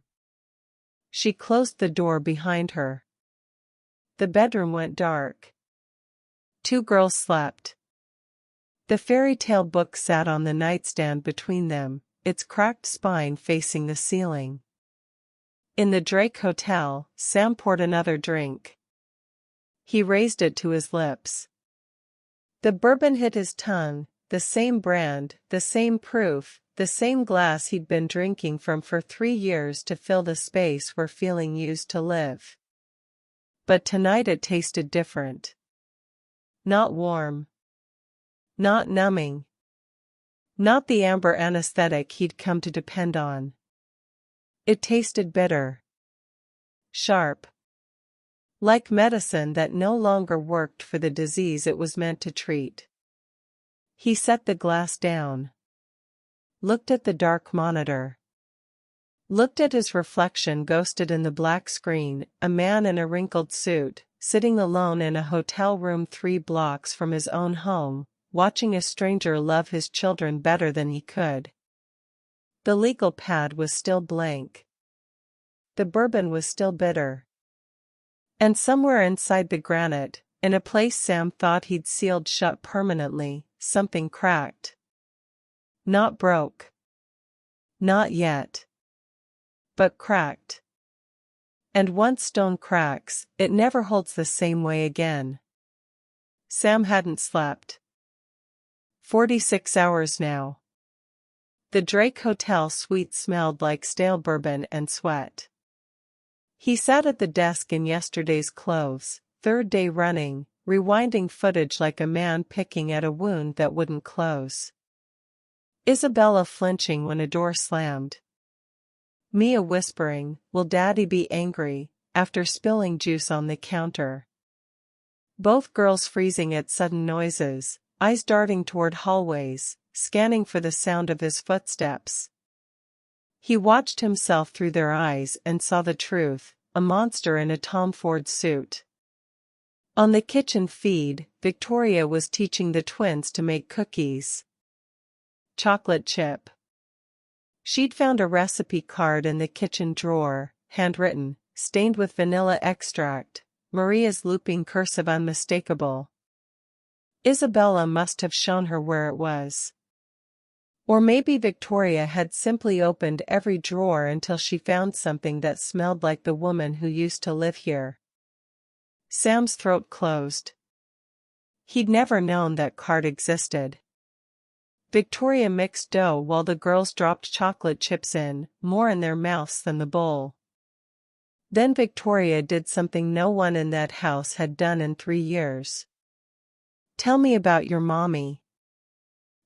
She closed the door behind her. The bedroom went dark. Two girls slept. The fairy tale book sat on the nightstand between them, its cracked spine facing the ceiling. In the Drake Hotel, Sam poured another drink. He raised it to his lips. The bourbon hit his tongue, the same brand, the same proof, the same glass he'd been drinking from for 3 years to fill the space where feeling used to live. But tonight it tasted different. Not warm. Not numbing. Not the amber anesthetic he'd come to depend on. It tasted bitter. Sharp. Like medicine that no longer worked for the disease it was meant to treat. He set the glass down. Looked at the dark monitor. Looked at his reflection ghosted in the black screen, a man in a wrinkled suit, sitting alone in a hotel room 3 blocks from his own home, watching a stranger love his children better than he could. The legal pad was still blank. The bourbon was still bitter. And somewhere inside the granite, in a place Sam thought he'd sealed shut permanently, something cracked. Not broke. Not yet. But cracked. And once stone cracks, it never holds the same way again. Sam hadn't slept. 46 hours now. The Drake Hotel suite smelled like stale bourbon and sweat. He sat at the desk in yesterday's clothes, 3rd day running, rewinding footage like a man picking at a wound that wouldn't close. Isabella flinching when a door slammed. Mia whispering, "Will Daddy be angry?" after spilling juice on the counter. Both girls freezing at sudden noises, eyes darting toward hallways, scanning for the sound of his footsteps. He watched himself through their eyes and saw the truth, a monster in a Tom Ford suit. On the kitchen feed, Victoria was teaching the twins to make cookies. Chocolate chip. She'd found a recipe card in the kitchen drawer, handwritten, stained with vanilla extract, Maria's looping cursive unmistakable. Isabella must have shown her where it was. Or maybe Victoria had simply opened every drawer until she found something that smelled like the woman who used to live here. Sam's throat closed. He'd never known that card existed. Victoria mixed dough while the girls dropped chocolate chips in, more in their mouths than the bowl. Then Victoria did something no one in that house had done in 3 years. "Tell me about your mommy."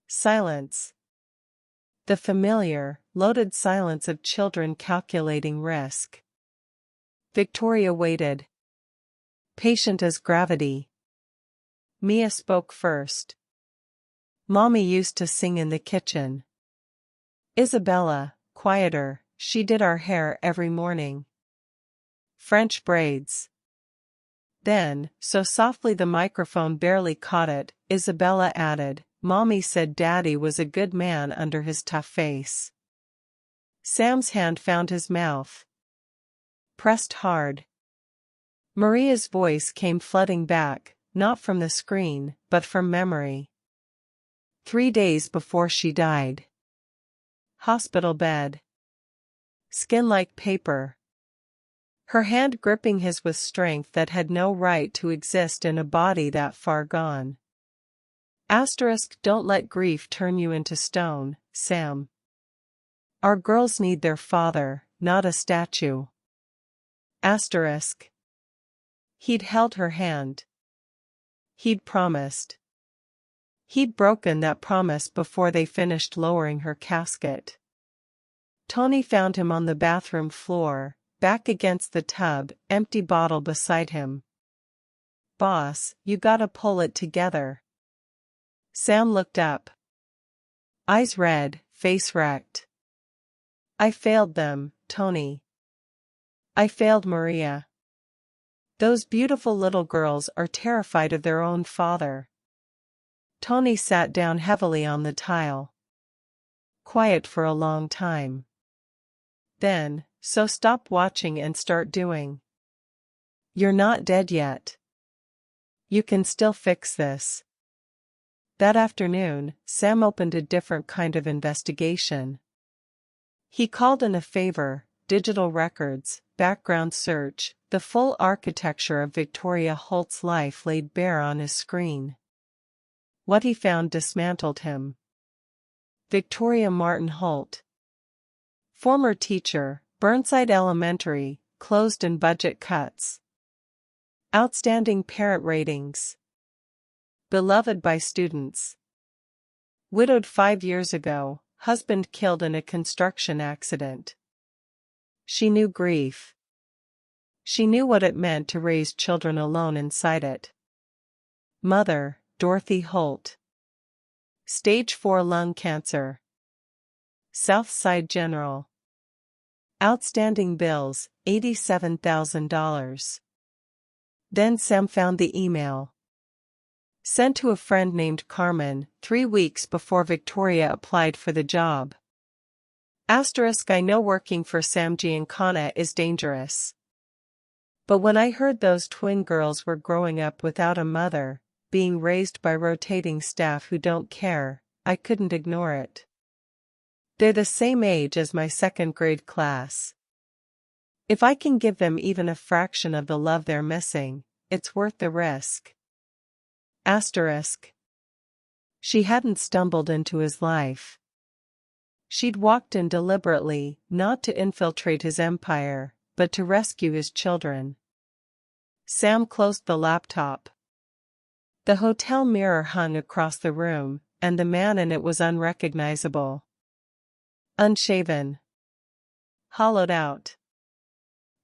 Silence. The familiar, loaded silence of children calculating risk. Victoria waited. Patient as gravity. Mia spoke first. Mommy used to sing in the kitchen. Isabella, quieter, she did our hair every morning. French braids. Then, so softly the microphone barely caught it, Isabella added, Mommy said Daddy was a good man under his tough face. Sam's hand found his mouth. Pressed hard. Maria's voice came flooding back, not from the screen, but from memory. 3 days before she died. Hospital bed. Skin like paper. Her hand gripping his with strength that had no right to exist in a body that far gone. Don't let grief turn you into stone, Sam. Our girls need their father, not a statue. He'd held her hand. He'd promised. He'd broken that promise before they finished lowering her casket. Tony found him on the bathroom floor, back against the tub, empty bottle beside him. Boss, you gotta pull it together. Sam looked up. Eyes red, face wrecked. I failed them, Tony. I failed Maria. Those beautiful little girls are terrified of their own father. Tony sat down heavily on the tile. Quiet for a long time. Then, so stop watching and start doing. You're not dead yet. You can still fix this. That afternoon, Sam opened a different kind of investigation. He called in a favor, digital records, background search, the full architecture of Victoria Holt's life laid bare on his screen. What he found dismantled him. Victoria Martin Holt. Former teacher, Burnside Elementary, closed and budget cuts. Outstanding parent ratings. Beloved by students. Widowed 5 years ago, husband killed in a construction accident. She knew grief. She knew what it meant to raise children alone inside it. Mother, Dorothy Holt. Stage 4 lung cancer. South Side General. Outstanding bills, $87,000. Then Sam found the email. Sent to a friend named Carmen, 3 weeks before Victoria applied for the job. I know working for Sam Giancana is dangerous. But when I heard those twin girls were growing up without a mother, being raised by rotating staff who don't care, I couldn't ignore it. They're the same age as my 2nd grade class. If I can give them even a fraction of the love they're missing, it's worth the risk. She hadn't stumbled into his life. She'd walked in deliberately, not to infiltrate his empire, but to rescue his children. Sam closed the laptop. The hotel mirror hung across the room, and the man in it was unrecognizable. Unshaven. Hollowed out.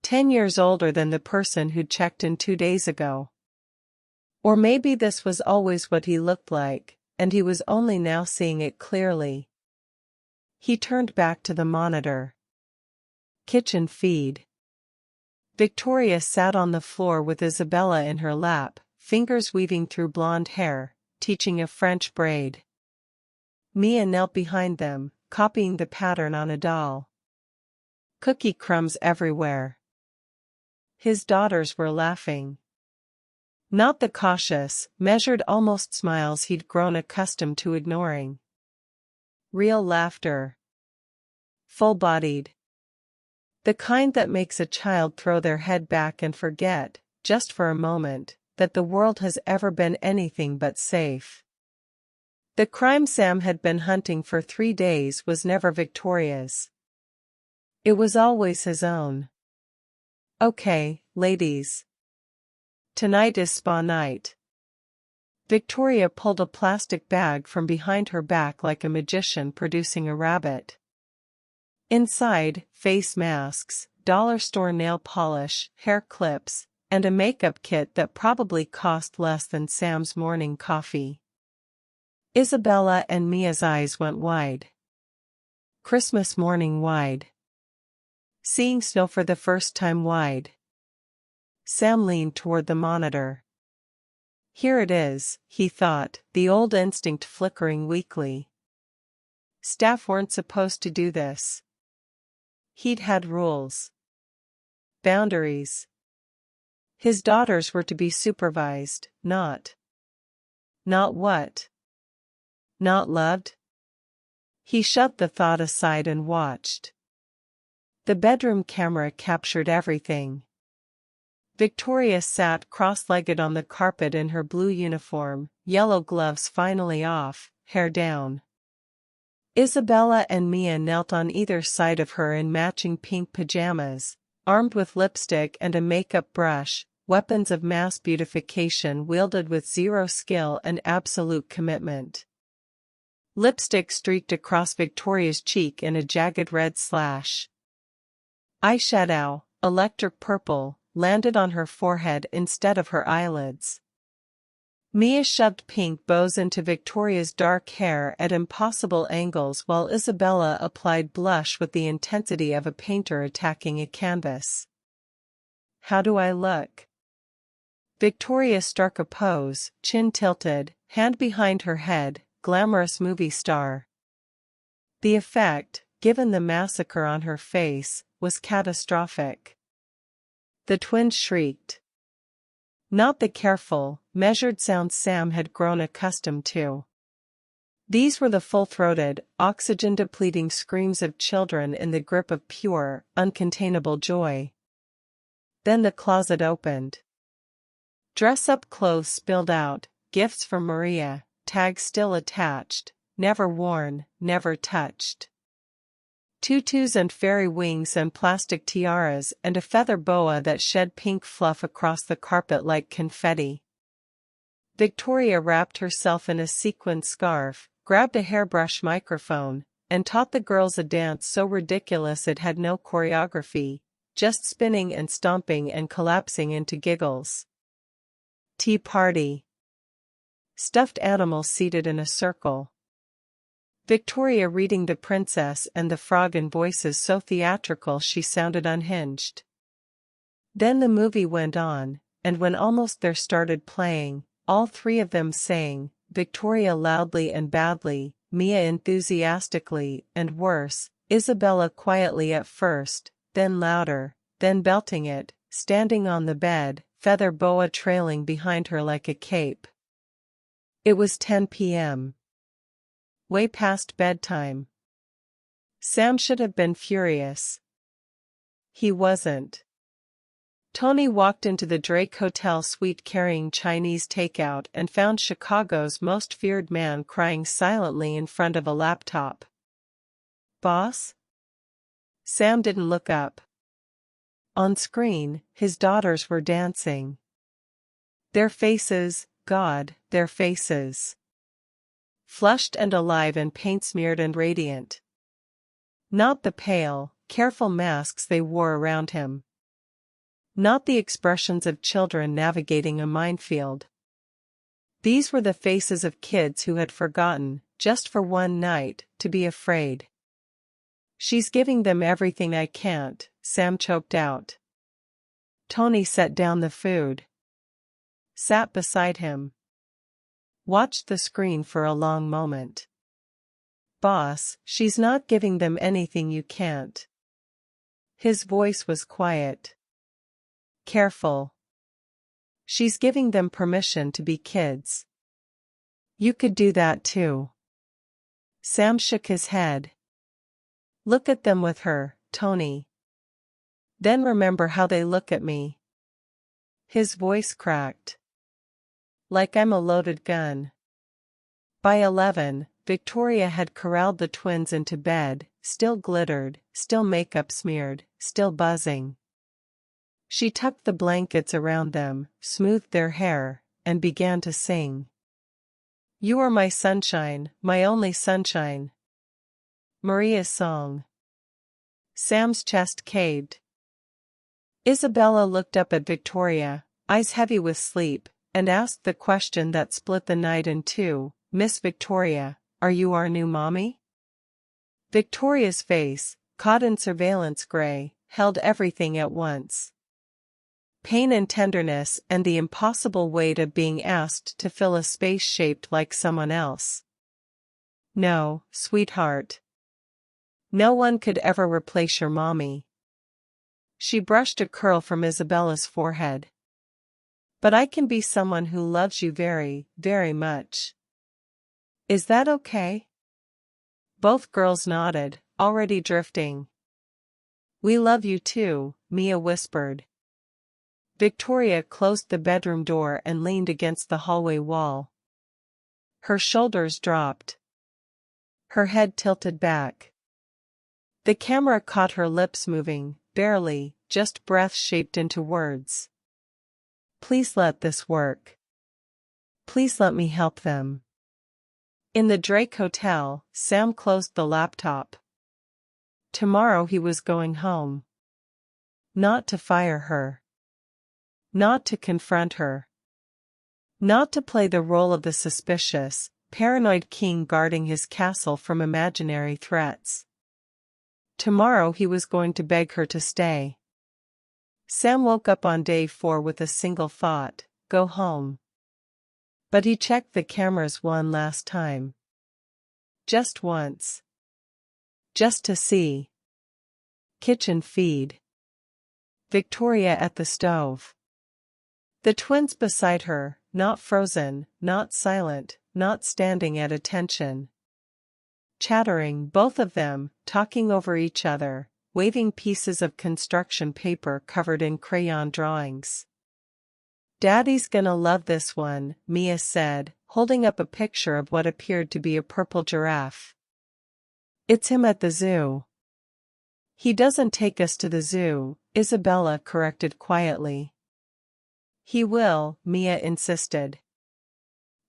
10 years older than the person who'd checked in 2 days ago. Or maybe this was always what he looked like, and he was only now seeing it clearly. He turned back to the monitor. Kitchen feed. Victoria sat on the floor with Isabella in her lap, fingers weaving through blonde hair, teaching a French braid. Mia knelt behind them, copying the pattern on a doll. Cookie crumbs everywhere. His daughters were laughing. Not the cautious, measured almost smiles he'd grown accustomed to ignoring. Real laughter. Full-bodied. The kind that makes a child throw their head back and forget, just for a moment, that the world has ever been anything but safe. The crime Sam had been hunting for 3 days was never Victoria's. It was always his own. Okay, ladies. Tonight is spa night. Victoria pulled a plastic bag from behind her back like a magician producing a rabbit. Inside, face masks, dollar store nail polish, hair clips, and a makeup kit that probably cost less than Sam's morning coffee. Isabella and Mia's eyes went wide. Christmas morning wide. Seeing snow for the first time wide. Sam leaned toward the monitor. Here it is, he thought, the old instinct flickering weakly. Staff weren't supposed to do this. He'd had rules. Boundaries. His daughters were to be supervised, not. Not what? Not loved? He shoved the thought aside and watched. The bedroom camera captured everything. Victoria sat cross-legged on the carpet in her blue uniform, yellow gloves finally off, hair down. Isabella and Mia knelt on either side of her in matching pink pajamas, armed with lipstick and a makeup brush, weapons of mass beautification wielded with zero skill and absolute commitment. Lipstick streaked across Victoria's cheek in a jagged red slash. Eyeshadow, electric purple, landed on her forehead instead of her eyelids. Mia shoved pink bows into Victoria's dark hair at impossible angles while Isabella applied blush with the intensity of a painter attacking a canvas. How do I look? Victoria struck a pose, chin tilted, hand behind her head, glamorous movie star. The effect, given the massacre on her face, was catastrophic. The twins shrieked. Not the careful, measured sounds Sam had grown accustomed to. These were the full-throated, oxygen-depleting screams of children in the grip of pure, uncontainable joy. Then the closet opened. Dress-up clothes spilled out, gifts from Maria, tags still attached, never worn, never touched. Tutus and fairy wings and plastic tiaras and a feather boa that shed pink fluff across the carpet like confetti. Victoria wrapped herself in a sequined scarf, grabbed a hairbrush microphone, and taught the girls a dance so ridiculous it had no choreography, just spinning and stomping and collapsing into giggles. Tea party. Stuffed animals seated in a circle. Victoria reading The Princess and the Frog in voices so theatrical she sounded unhinged. Then the movie went on, and when almost there started playing, all three of them sang, Victoria loudly and badly, Mia enthusiastically, and worse, Isabella quietly at first, then louder, then belting it, standing on the bed, feather boa trailing behind her like a cape. It was 10 p.m. Way past bedtime. Sam should have been furious. He wasn't. Tony walked into the Drake Hotel suite carrying Chinese takeout and found Chicago's most feared man crying silently in front of a laptop. Boss? Sam didn't look up. On screen, his daughters were dancing. Their faces, God, their faces. Flushed and alive and paint-smeared and radiant. Not the pale, careful masks they wore around him. Not the expressions of children navigating a minefield. These were the faces of kids who had forgotten, just for one night, to be afraid. She's giving them everything I can't, Sam choked out. Tony set down the food. Sat beside him. Watched the screen for a long moment. Boss, she's not giving them anything you can't. His voice was quiet. Careful. She's giving them permission to be kids. You could do that too. Sam shook his head. Look at them with her, Tony. Then remember how they look at me. His voice cracked. Like I'm a loaded gun. By 11, Victoria had corralled the twins into bed, still glittered, still makeup smeared, still buzzing. She tucked the blankets around them, smoothed their hair, and began to sing. You are my sunshine, my only sunshine. Maria's song. Sam's chest caved. Isabella looked up at Victoria, eyes heavy with sleep, and asked the question that split the night in two, "Miss Victoria, are you our new mommy?" Victoria's face, caught in surveillance gray, held everything at once. Pain and tenderness and the impossible weight of being asked to fill a space shaped like someone else. "No, sweetheart. No one could ever replace your mommy." She brushed a curl from Isabella's forehead. "But I can be someone who loves you very, very much. Is that okay?" Both girls nodded, already drifting. "We love you too," Mia whispered. Victoria closed the bedroom door and leaned against the hallway wall. Her shoulders dropped. Her head tilted back. The camera caught her lips moving, barely, just breath shaped into words. "Please let this work. Please let me help them." In the Drake Hotel, Sam closed the laptop. Tomorrow he was going home. Not to fire her. Not to confront her. Not to play the role of the suspicious, paranoid king guarding his castle from imaginary threats. Tomorrow he was going to beg her to stay. Sam woke up on day 4 with a single thought: go home. But he checked the cameras one last time. Just once. Just to see. Kitchen feed. Victoria at the stove. The twins beside her, not frozen, not silent, not standing at attention. Chattering, both of them, talking over each other, waving pieces of construction paper covered in crayon drawings. "Daddy's gonna love this one," Mia said, holding up a picture of what appeared to be a purple giraffe. "It's him at the zoo." "He doesn't take us to the zoo," Isabella corrected quietly. "He will," Mia insisted.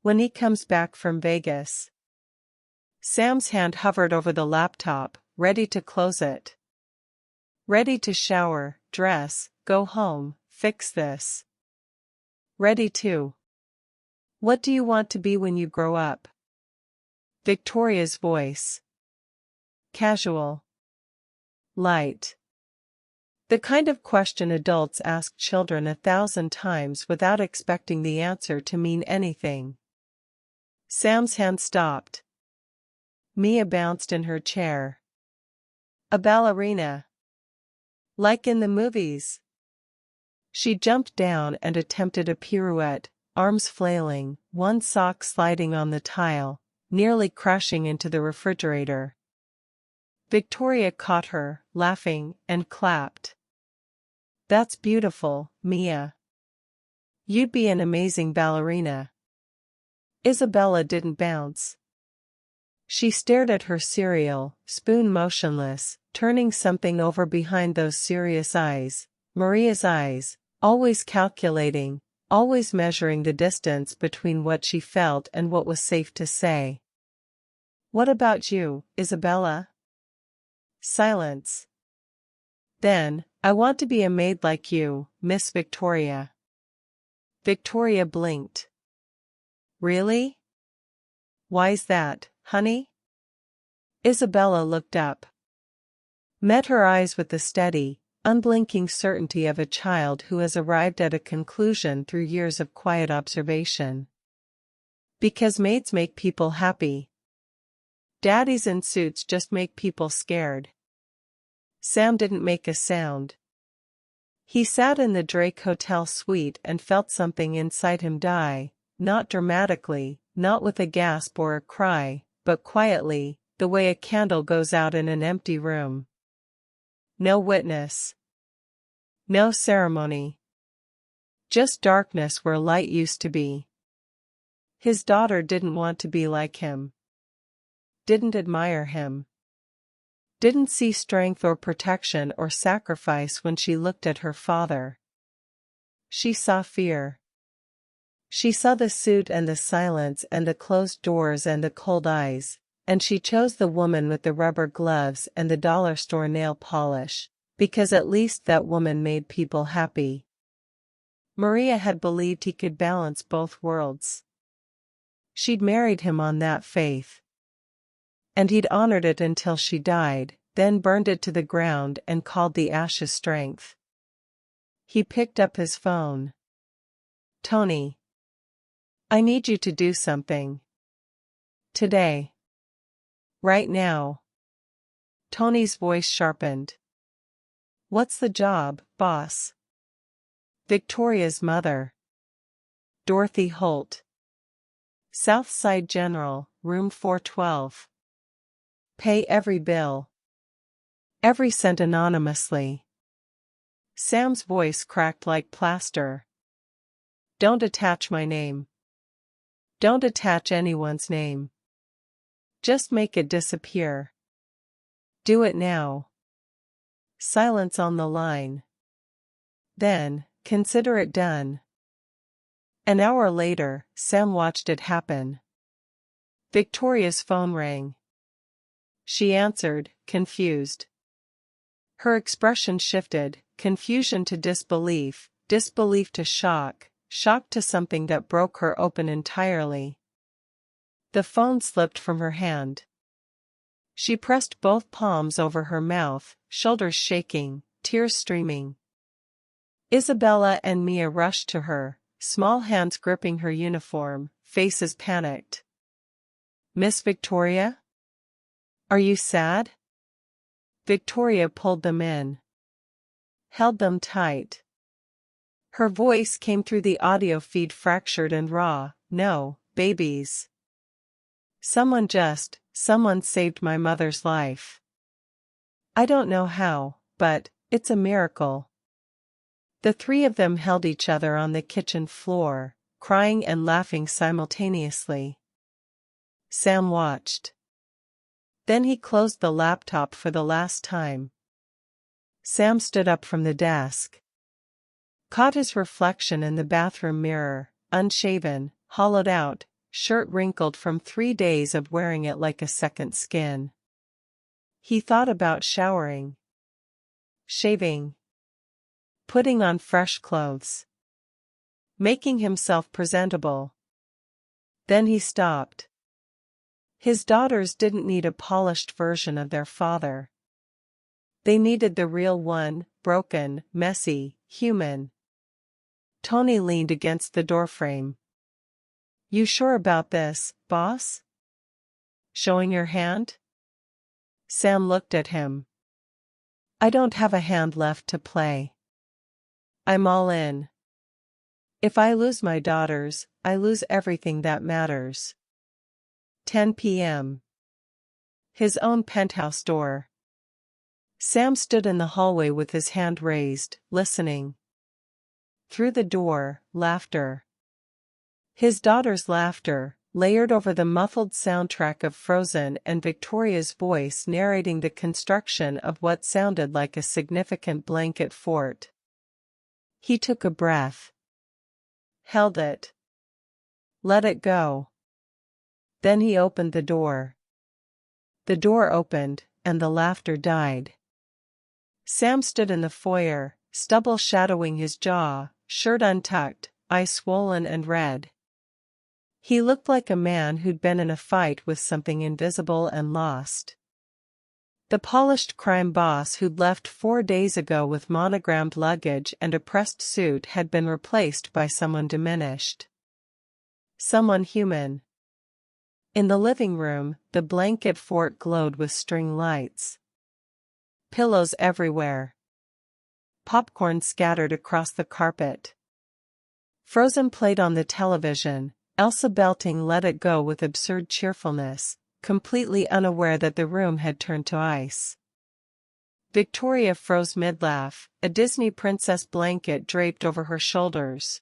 "When he comes back from Vegas." Sam's hand hovered over the laptop, ready to close it. Ready to shower, dress, go home, fix this. Ready to. "What do you want to be when you grow up?" Victoria's voice. Casual. Light. The kind of question adults ask children 1,000 times without expecting the answer to mean anything. Sam's hand stopped. Mia bounced in her chair. "A ballerina. Like in the movies." She jumped down and attempted a pirouette, arms flailing, one sock sliding on the tile, nearly crashing into the refrigerator. Victoria caught her, laughing, and clapped. "That's beautiful, Mia. You'd be an amazing ballerina." Isabella didn't bounce. She stared at her cereal, spoon motionless, turning something over behind those serious eyes, Maria's eyes, always calculating, always measuring the distance between what she felt and what was safe to say. "What about you, Isabella?" Silence. "Then, I want to be a maid like you, Miss Victoria." Victoria blinked. "Really? Why's that, honey?" Isabella looked up. Met her eyes with the steady, unblinking certainty of a child who has arrived at a conclusion through years of quiet observation. "Because maids make people happy. Daddies in suits just make people scared." Sam didn't make a sound. He sat in the Drake Hotel suite and felt something inside him die, not dramatically, not with a gasp or a cry, but quietly, the way a candle goes out in an empty room. No witness. No ceremony. Just darkness where light used to be. His daughter didn't want to be like him. Didn't admire him. Didn't see strength or protection or sacrifice when she looked at her father. She saw fear. She saw the suit and the silence and the closed doors and the cold eyes, and she chose the woman with the rubber gloves and the dollar store nail polish, Because at least that woman made people happy. Maria had believed he could balance both worlds. She'd married him on that faith. And he'd honored it until she died, then burned it to the ground and called the ashes strength. He picked up his phone. "Tony. I need you to do something. Today. Right now." Tony's voice sharpened. "What's the job, boss?" "Victoria's mother. Dorothy Holt. Southside General, room 412. Pay every bill. Every cent anonymously." Sam's voice cracked like plaster. "Don't attach my name. Don't attach anyone's name. Just make it disappear. Do it now." Silence on the line. Then, "Consider it done." An hour later, Sam watched it happen. Victoria's phone rang. She answered, confused. Her expression shifted, confusion to disbelief, disbelief to shock, shock to something that broke her open entirely. The phone slipped from her hand. She pressed both palms over her mouth, shoulders shaking, tears streaming. Isabella and Mia rushed to her, small hands gripping her uniform, faces panicked. "Miss Victoria? Are you sad?" Victoria pulled them in. Held them tight. Her voice came through the audio feed fractured and raw. "No, babies. Someone saved my mother's life. I don't know how, but it's a miracle." The three of them held each other on the kitchen floor, crying and laughing simultaneously. Sam watched. Then he closed the laptop for the last time. Sam stood up from the desk. Caught his reflection in the bathroom mirror, unshaven, hollowed out, shirt wrinkled from 3 days of wearing it like a second skin. He thought about showering. Shaving. Putting on fresh clothes. Making himself presentable. Then he stopped. His daughters didn't need a polished version of their father. They needed the real one, broken, messy, human. Tony leaned against the doorframe. "You sure about this, boss? Showing your hand?" Sam looked at him. "I don't have a hand left to play. I'm all in. If I lose my daughters, I lose everything that matters." 10 p.m. His own penthouse door. Sam stood in the hallway with his hand raised, listening. Through the door, laughter. His daughter's laughter, layered over the muffled soundtrack of Frozen and Victoria's voice narrating the construction of what sounded like a significant blanket fort. He took a breath. Held it. Let it go. Then he opened the door. The door opened, and the laughter died. Sam stood in the foyer, stubble shadowing his jaw, shirt untucked, eyes swollen and red. He looked like a man who'd been in a fight with something invisible and lost. The polished crime boss who'd left 4 days ago with monogrammed luggage and a pressed suit had been replaced by someone diminished. Someone human. In the living room, the blanket fort glowed with string lights. Pillows everywhere. Popcorn scattered across the carpet. Frozen played on the television, Elsa belting Let It Go with absurd cheerfulness, completely unaware that the room had turned to ice. Victoria froze mid-laugh, a Disney princess blanket draped over her shoulders.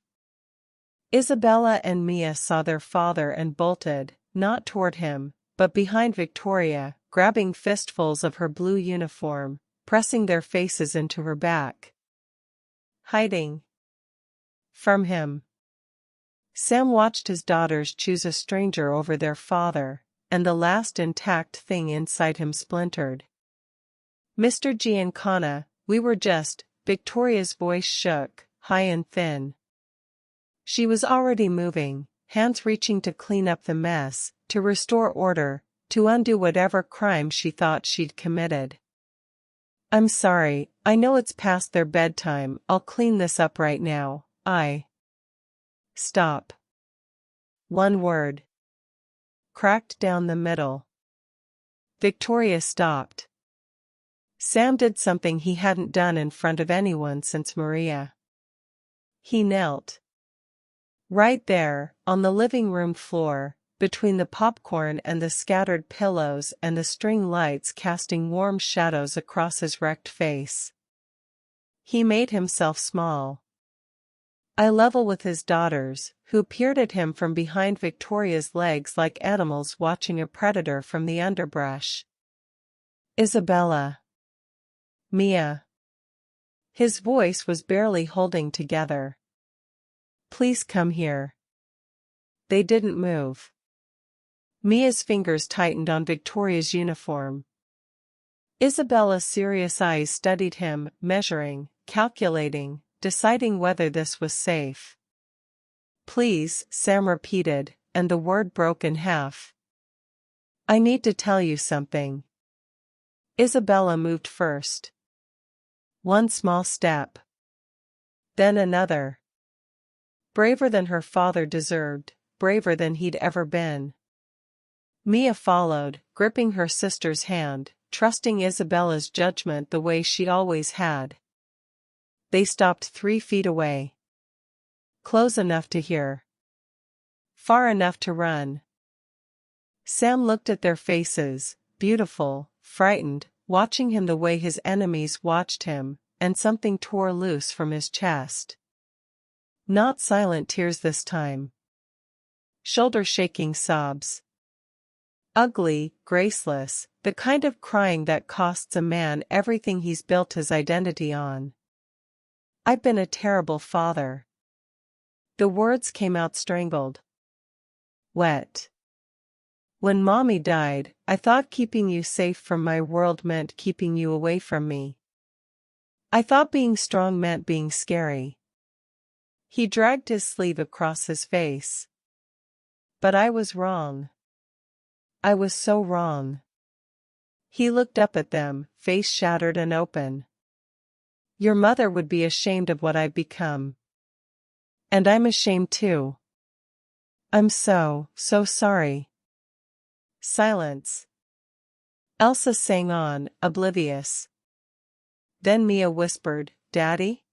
Isabella and Mia saw their father and bolted, not toward him, but behind Victoria, grabbing fistfuls of her blue uniform, pressing their faces into her back. Hiding. From him. Sam watched his daughters choose a stranger over their father, and the last intact thing inside him splintered. "Mr. Giancana, We were just, Victoria's voice shook, high and thin. She was already moving, hands reaching to clean up the mess, to restore order, to undo whatever crime she thought she'd committed. I'm sorry, I know it's past their bedtime, I'll clean this up right now. Stop. One word. Cracked down the middle. Victoria stopped. Sam did something he hadn't done in front of anyone since Maria. He knelt. Right there, on the living room floor, between the popcorn and the scattered pillows and the string lights casting warm shadows across his wrecked face. He made himself small. Eye level with his daughters, who peered at him from behind Victoria's legs like animals watching a predator from the underbrush. Isabella. Mia. His voice was barely holding together. Please come here. They didn't move. Mia's fingers tightened on Victoria's uniform. Isabella's serious eyes studied him, measuring, calculating, deciding whether this was safe. Please, Sam repeated, and the word broke in half. I need to tell you something. Isabella moved first. One small step. Then another. Braver than her father deserved, braver than he'd ever been. Mia followed, gripping her sister's hand, trusting Isabella's judgment the way she always had. They stopped 3 feet away. Close enough to hear. Far enough to run. Sam looked at their faces, beautiful, frightened, watching him the way his enemies watched him, and something tore loose from his chest. Not silent tears this time. Shoulder-shaking sobs. Ugly, graceless, the kind of crying that costs a man everything he's built his identity on. I've been a terrible father. The words came out strangled. Wet. When Mommy died, I thought keeping you safe from my world meant keeping you away from me. I thought being strong meant being scary. He dragged his sleeve across his face. But I was wrong. I was so wrong. He looked up at them, face shattered and open. Your mother would be ashamed of what I've become. And I'm ashamed too. I'm so sorry. Silence. Elsa sang on, oblivious. Then Mia whispered, Daddy?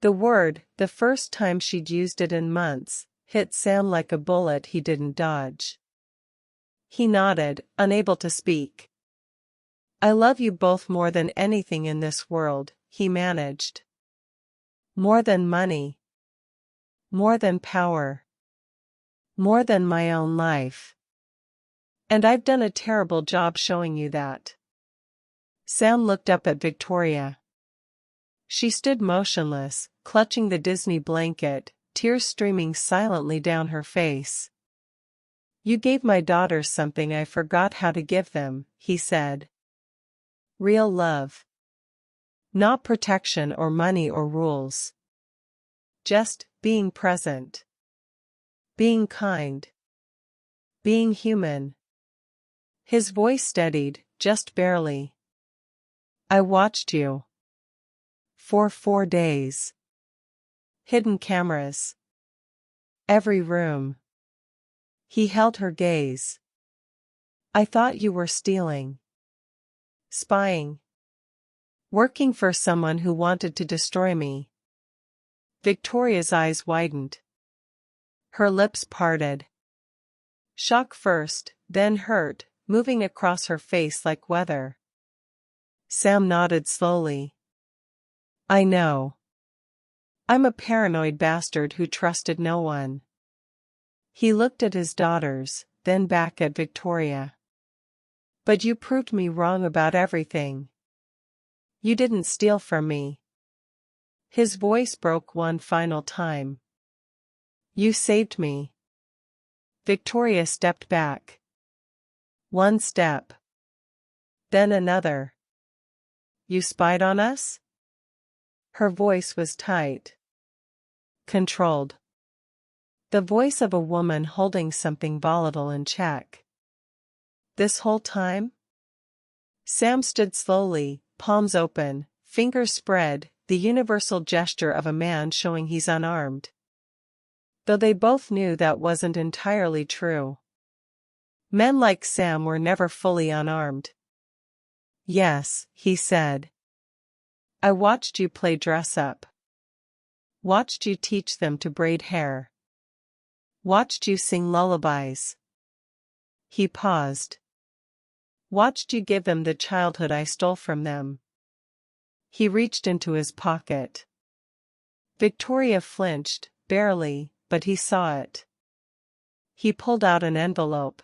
The word, the first time she'd used it in months, hit Sam like a bullet he didn't dodge. He nodded, unable to speak. I love you both more than anything in this world, he managed. More than money. More than power. More than my own life. And I've done a terrible job showing you that. Sam looked up at Victoria. She stood motionless, clutching the Disney blanket, tears streaming silently down her face. You gave my daughters something I forgot how to give them, he said. Real love. Not protection or money or rules. Just being present. Being kind. Being human. His voice steadied, just barely. I watched you. For 4 days. Hidden cameras. Every room. He held her gaze. I thought you were stealing. Spying. Working for someone who wanted to destroy me. Victoria's eyes widened. Her lips parted. Shock first, then hurt, moving across her face like weather. Sam nodded slowly. I know. I'm a paranoid bastard who trusted no one. He looked at his daughters, then back at Victoria. But you proved me wrong about everything. You didn't steal from me. His voice broke one final time. You saved me. Victoria stepped back. One step. Then another. You spied on us? Her voice was tight. Controlled. The voice of a woman holding something volatile in check. This whole time? Sam stood slowly, palms open, fingers spread, the universal gesture of a man showing he's unarmed. Though they both knew that wasn't entirely true. Men like Sam were never fully unarmed. Yes, he said. I watched you play dress-up. Watched you teach them to braid hair. Watched you sing lullabies. He paused. Watched you give them the childhood I stole from them. He reached into his pocket. Victoria flinched, barely, but he saw it. He pulled out an envelope.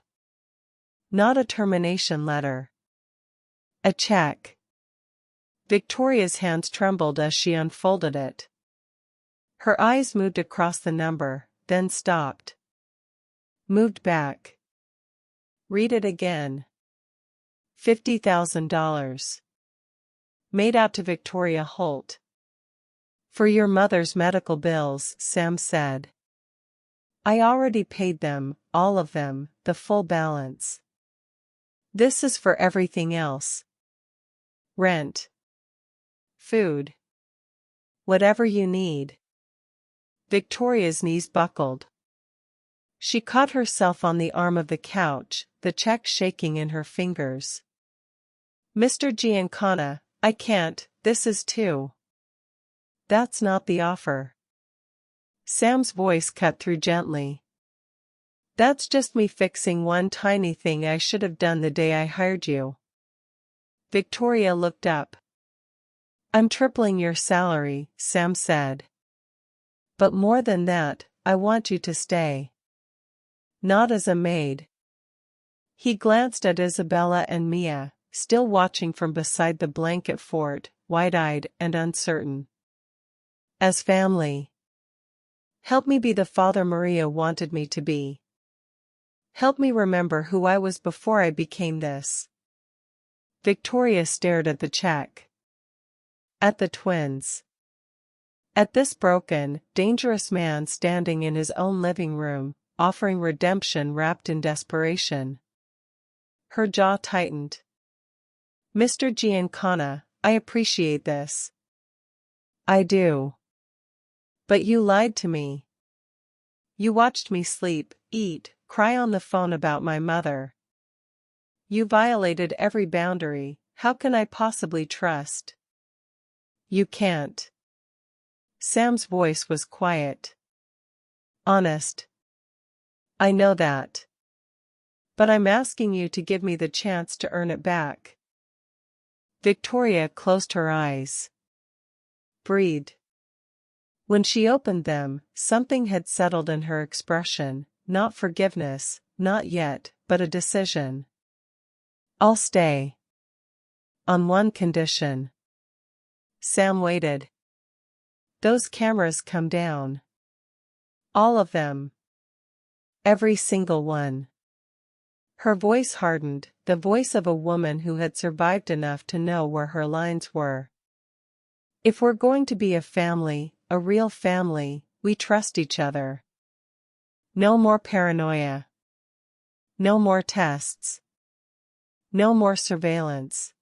Not a termination letter. A check. Victoria's hands trembled as she unfolded it. Her eyes moved across the number, then stopped. Moved back. Read it again. $50,000. Made out to Victoria Holt. For your mother's medical bills, Sam said. I already paid them, all of them, the full balance. This is for everything else. Rent. Food. Whatever you need. Victoria's knees buckled. She caught herself on the arm of the couch, the check shaking in her fingers. Mr. Giancana, I can't, this is too. That's not the offer. Sam's voice cut through gently. That's just me fixing one tiny thing I should have done the day I hired you. Victoria looked up. I'm tripling your salary, Sam said. But more than that, I want you to stay. Not as a maid. He glanced at Isabella and Mia, still watching from beside the blanket fort, wide-eyed and uncertain. As family. Help me be the father Maria wanted me to be. Help me remember who I was before I became this. Victoria stared at the check. At the twins. At this broken, dangerous man standing in his own living room, offering redemption wrapped in desperation. Her jaw tightened. Mr. Giancana, I appreciate this. I do. But you lied to me. You watched me sleep, eat, cry on the phone about my mother. You violated every boundary, how can I possibly trust? You can't. Sam's voice was quiet. Honest. I know that. But I'm asking you to give me the chance to earn it back. Victoria closed her eyes. Breathed. When she opened them, something had settled in her expression, not forgiveness, not yet, but a decision. I'll stay. On one condition. Sam waited. Those cameras come down. All of them. Every single one. Her voice hardened, the voice of a woman who had survived enough to know where her lines were. If we're going to be a family, a real family, we trust each other. No more paranoia. No more tests. No more surveillance.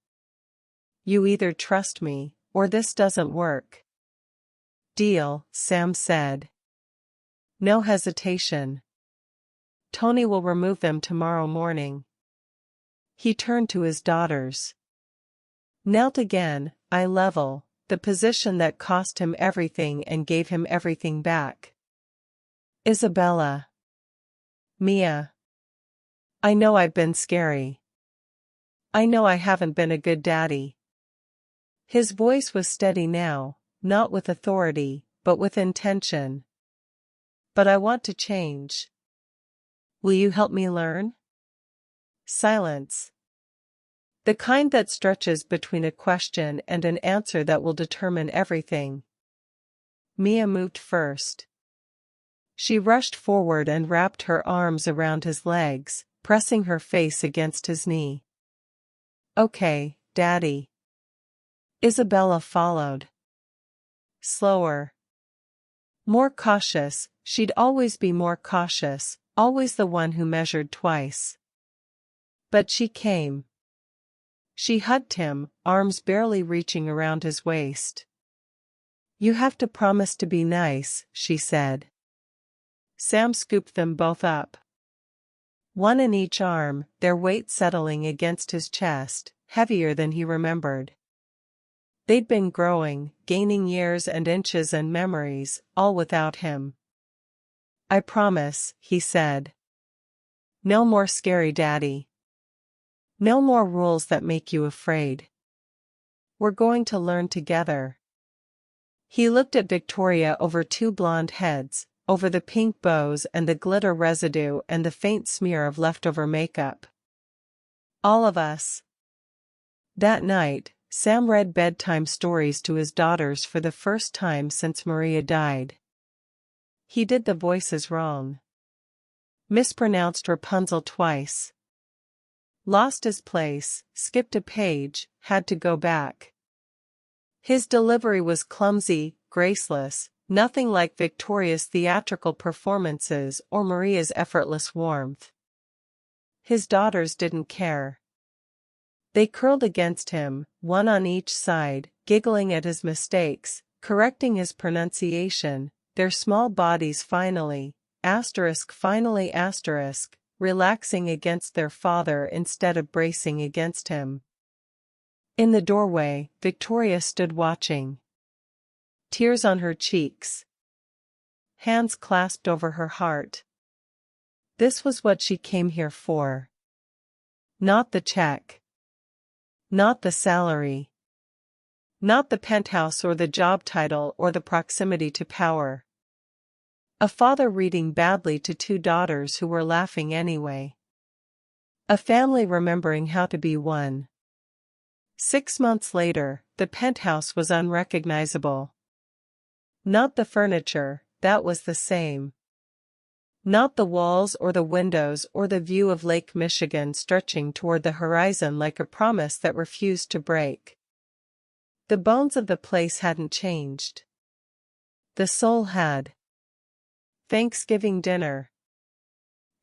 You either trust me, or this doesn't work. Deal, Sam said. No hesitation. Tony will remove them tomorrow morning. He turned to his daughters. Knelt again, eye level, the position that cost him everything and gave him everything back. Isabella. Mia. I know I've been scary. I know I haven't been a good daddy. His voice was steady now, not with authority, but with intention. But I want to change. Will you help me learn? Silence. The kind that stretches between a question and an answer that will determine everything. Mia moved first. She rushed forward and wrapped her arms around his legs, pressing her face against his knee. Okay, Daddy. Isabella followed. Slower. More cautious, she'd always be more cautious, always the one who measured twice. But she came. She hugged him, arms barely reaching around his waist. "You have to promise to be nice," she said. Sam scooped them both up. One in each arm, their weight settling against his chest, heavier than he remembered. They'd been growing, gaining years and inches and memories, all without him. "I promise," he said. "No more scary daddy. No more rules that make you afraid. We're going to learn together." He looked at Victoria over two blonde heads, over the pink bows and the glitter residue and the faint smear of leftover makeup. "All of us." That night, Sam read bedtime stories to his daughters for the first time since Maria died. He did the voices wrong. Mispronounced Rapunzel twice. Lost his place, skipped a page, had to go back. His delivery was clumsy, graceless, nothing like Victoria's theatrical performances or Maria's effortless warmth. His daughters didn't care. They curled against him, one on each side, giggling at his mistakes, correcting his pronunciation, their small bodies finally relaxing against their father instead of bracing against him. In the doorway, Victoria stood watching. Tears on her cheeks. Hands clasped over her heart. This was what she came here for. Not the check. Not the salary. Not the penthouse or the job title or the proximity to power. A father reading badly to two daughters who were laughing anyway. A family remembering how to be one. 6 months later, the penthouse was unrecognizable. Not the furniture, that was the same. Not the walls or the windows or the view of Lake Michigan stretching toward the horizon like a promise that refused to break. The bones of the place hadn't changed. The soul had. Thanksgiving dinner.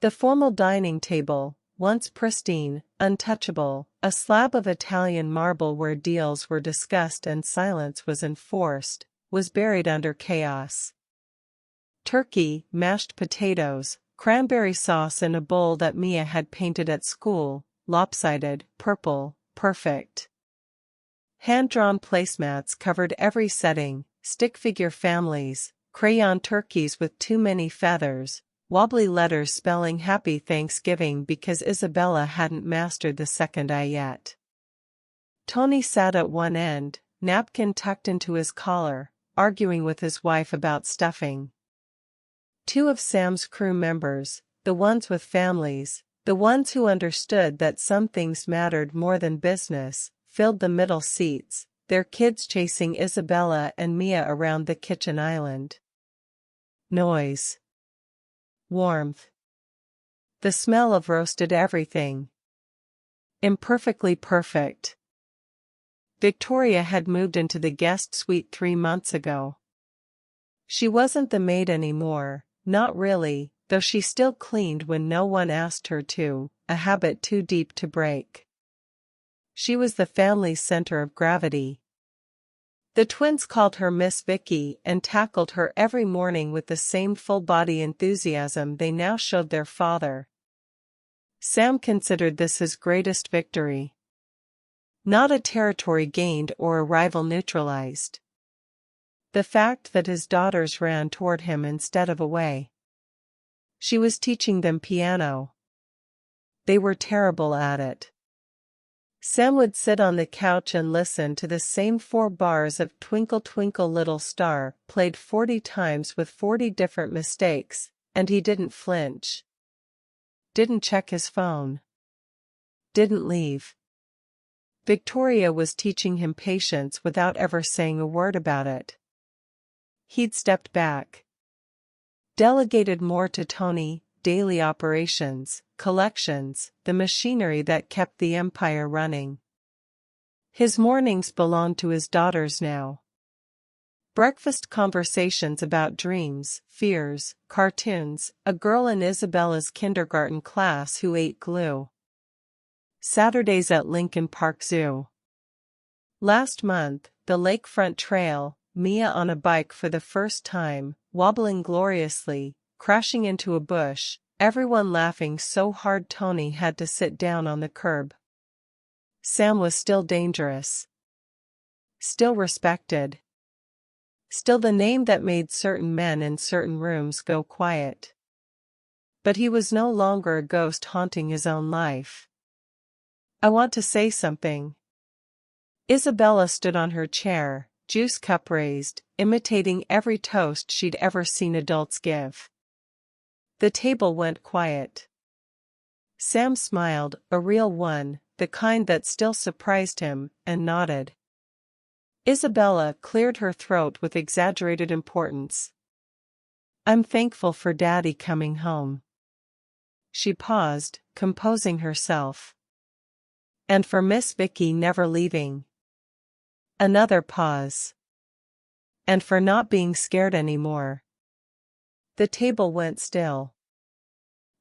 The formal dining table, once pristine, untouchable, a slab of Italian marble where deals were discussed and silence was enforced, was buried under chaos. Turkey, mashed potatoes, cranberry sauce in a bowl that Mia had painted at school, lopsided, purple, perfect. Hand-drawn placemats covered every setting, stick figure families, crayon turkeys with too many feathers, wobbly letters spelling Happy Thanksgiving because Isabella hadn't mastered the second I yet. Tony sat at one end, napkin tucked into his collar, arguing with his wife about stuffing. Two of Sam's crew members, the ones with families, the ones who understood that some things mattered more than business, filled the middle seats, their kids chasing Isabella and Mia around the kitchen island. Noise. Warmth. The smell of roasted everything. Imperfectly perfect. Victoria had moved into the guest suite 3 months ago. She wasn't the maid anymore, not really, though she still cleaned when no one asked her to, a habit too deep to break. She was the family's center of gravity. The twins called her Miss Vicky and tackled her every morning with the same full-body enthusiasm they now showed their father. Sam considered this his greatest victory. Not a territory gained or a rival neutralized. The fact that his daughters ran toward him instead of away. She was teaching them piano. They were terrible at it. Sam would sit on the couch and listen to the same 4 bars of Twinkle Twinkle Little Star, played 40 times with 40 different mistakes, and he didn't flinch. Didn't check his phone. Didn't leave. Victoria was teaching him patience without ever saying a word about it. He'd stepped back. Delegated more to Tony, daily operations, collections, the machinery that kept the empire running. His mornings belonged to his daughters now. Breakfast conversations about dreams, fears, cartoons, a girl in Isabella's kindergarten class who ate glue. Saturdays at Lincoln Park Zoo. Last month, the lakefront trail, Mia on a bike for the first time, wobbling gloriously, crashing into a bush, everyone laughing so hard Tony had to sit down on the curb. Sam was still dangerous. Still respected. Still the name that made certain men in certain rooms go quiet. But he was no longer a ghost haunting his own life. I want to say something. Isabella stood on her chair, juice cup raised, imitating every toast she'd ever seen adults give. The table went quiet. Sam smiled, a real one, the kind that still surprised him, and nodded. Isabella cleared her throat with exaggerated importance. I'm thankful for Daddy coming home. She paused, composing herself. And for Miss Vicky never leaving. Another pause. And for not being scared anymore. The table went still.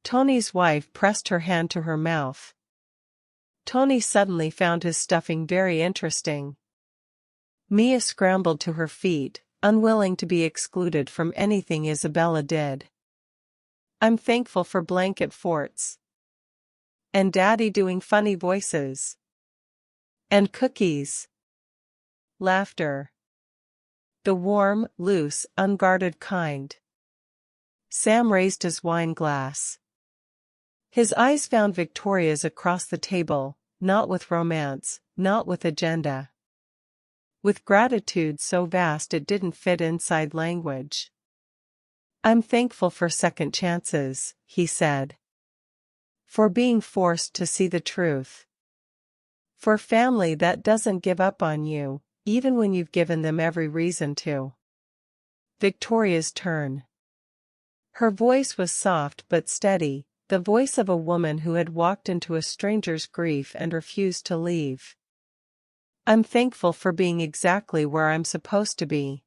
Tony's wife pressed her hand to her mouth. Tony suddenly found his stuffing very interesting. Mia scrambled to her feet, unwilling to be excluded from anything Isabella did. I'm thankful for blanket forts. And Daddy doing funny voices. And cookies. Laughter. The warm, loose, unguarded kind. Sam raised his wine glass. His eyes found Victoria's across the table, not with romance, not with agenda. With gratitude so vast it didn't fit inside language. I'm thankful for second chances, he said. For being forced to see the truth. For family that doesn't give up on you, even when you've given them every reason to. Victoria's turn. Her voice was soft but steady, the voice of a woman who had walked into a stranger's grief and refused to leave. I'm thankful for being exactly where I'm supposed to be.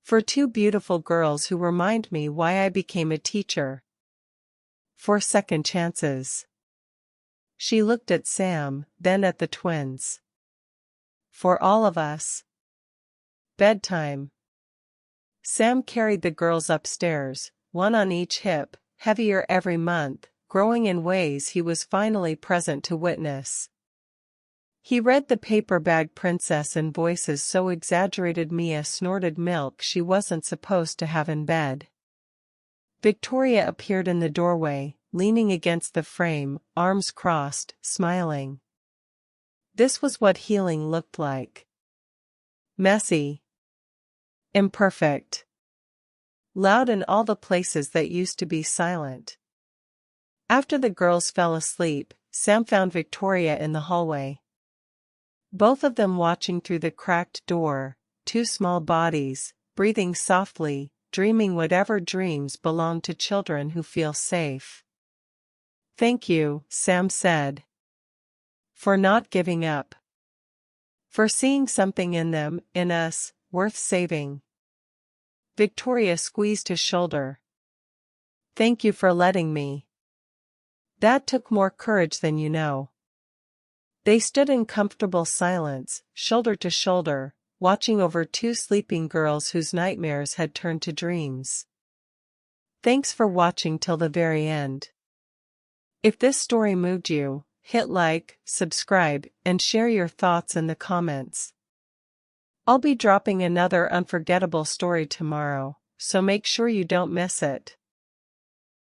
For two beautiful girls who remind me why I became a teacher. For second chances. She looked at Sam, then at the twins. For all of us. Bedtime. Sam carried the girls upstairs, one on each hip, heavier every month, growing in ways he was finally present to witness. He read the paper bag princess in voices so exaggerated Mia snorted milk she wasn't supposed to have in bed. Victoria appeared in the doorway, leaning against the frame, arms crossed, smiling. This was what healing looked like. Messy. Imperfect. Loud in all the places that used to be silent. After the girls fell asleep, Sam found Victoria in the hallway. Both of them watching through the cracked door, two small bodies, breathing softly, dreaming whatever dreams belong to children who feel safe. Thank you, Sam said. For not giving up. For seeing something in them, in us, worth saving. Victoria squeezed his shoulder. Thank you for letting me. That took more courage than you know. They stood in comfortable silence, shoulder to shoulder, watching over two sleeping girls whose nightmares had turned to dreams. Thanks for watching till the very end. If this story moved you, hit like, subscribe, and share your thoughts in the comments. I'll be dropping another unforgettable story tomorrow, so make sure you don't miss it.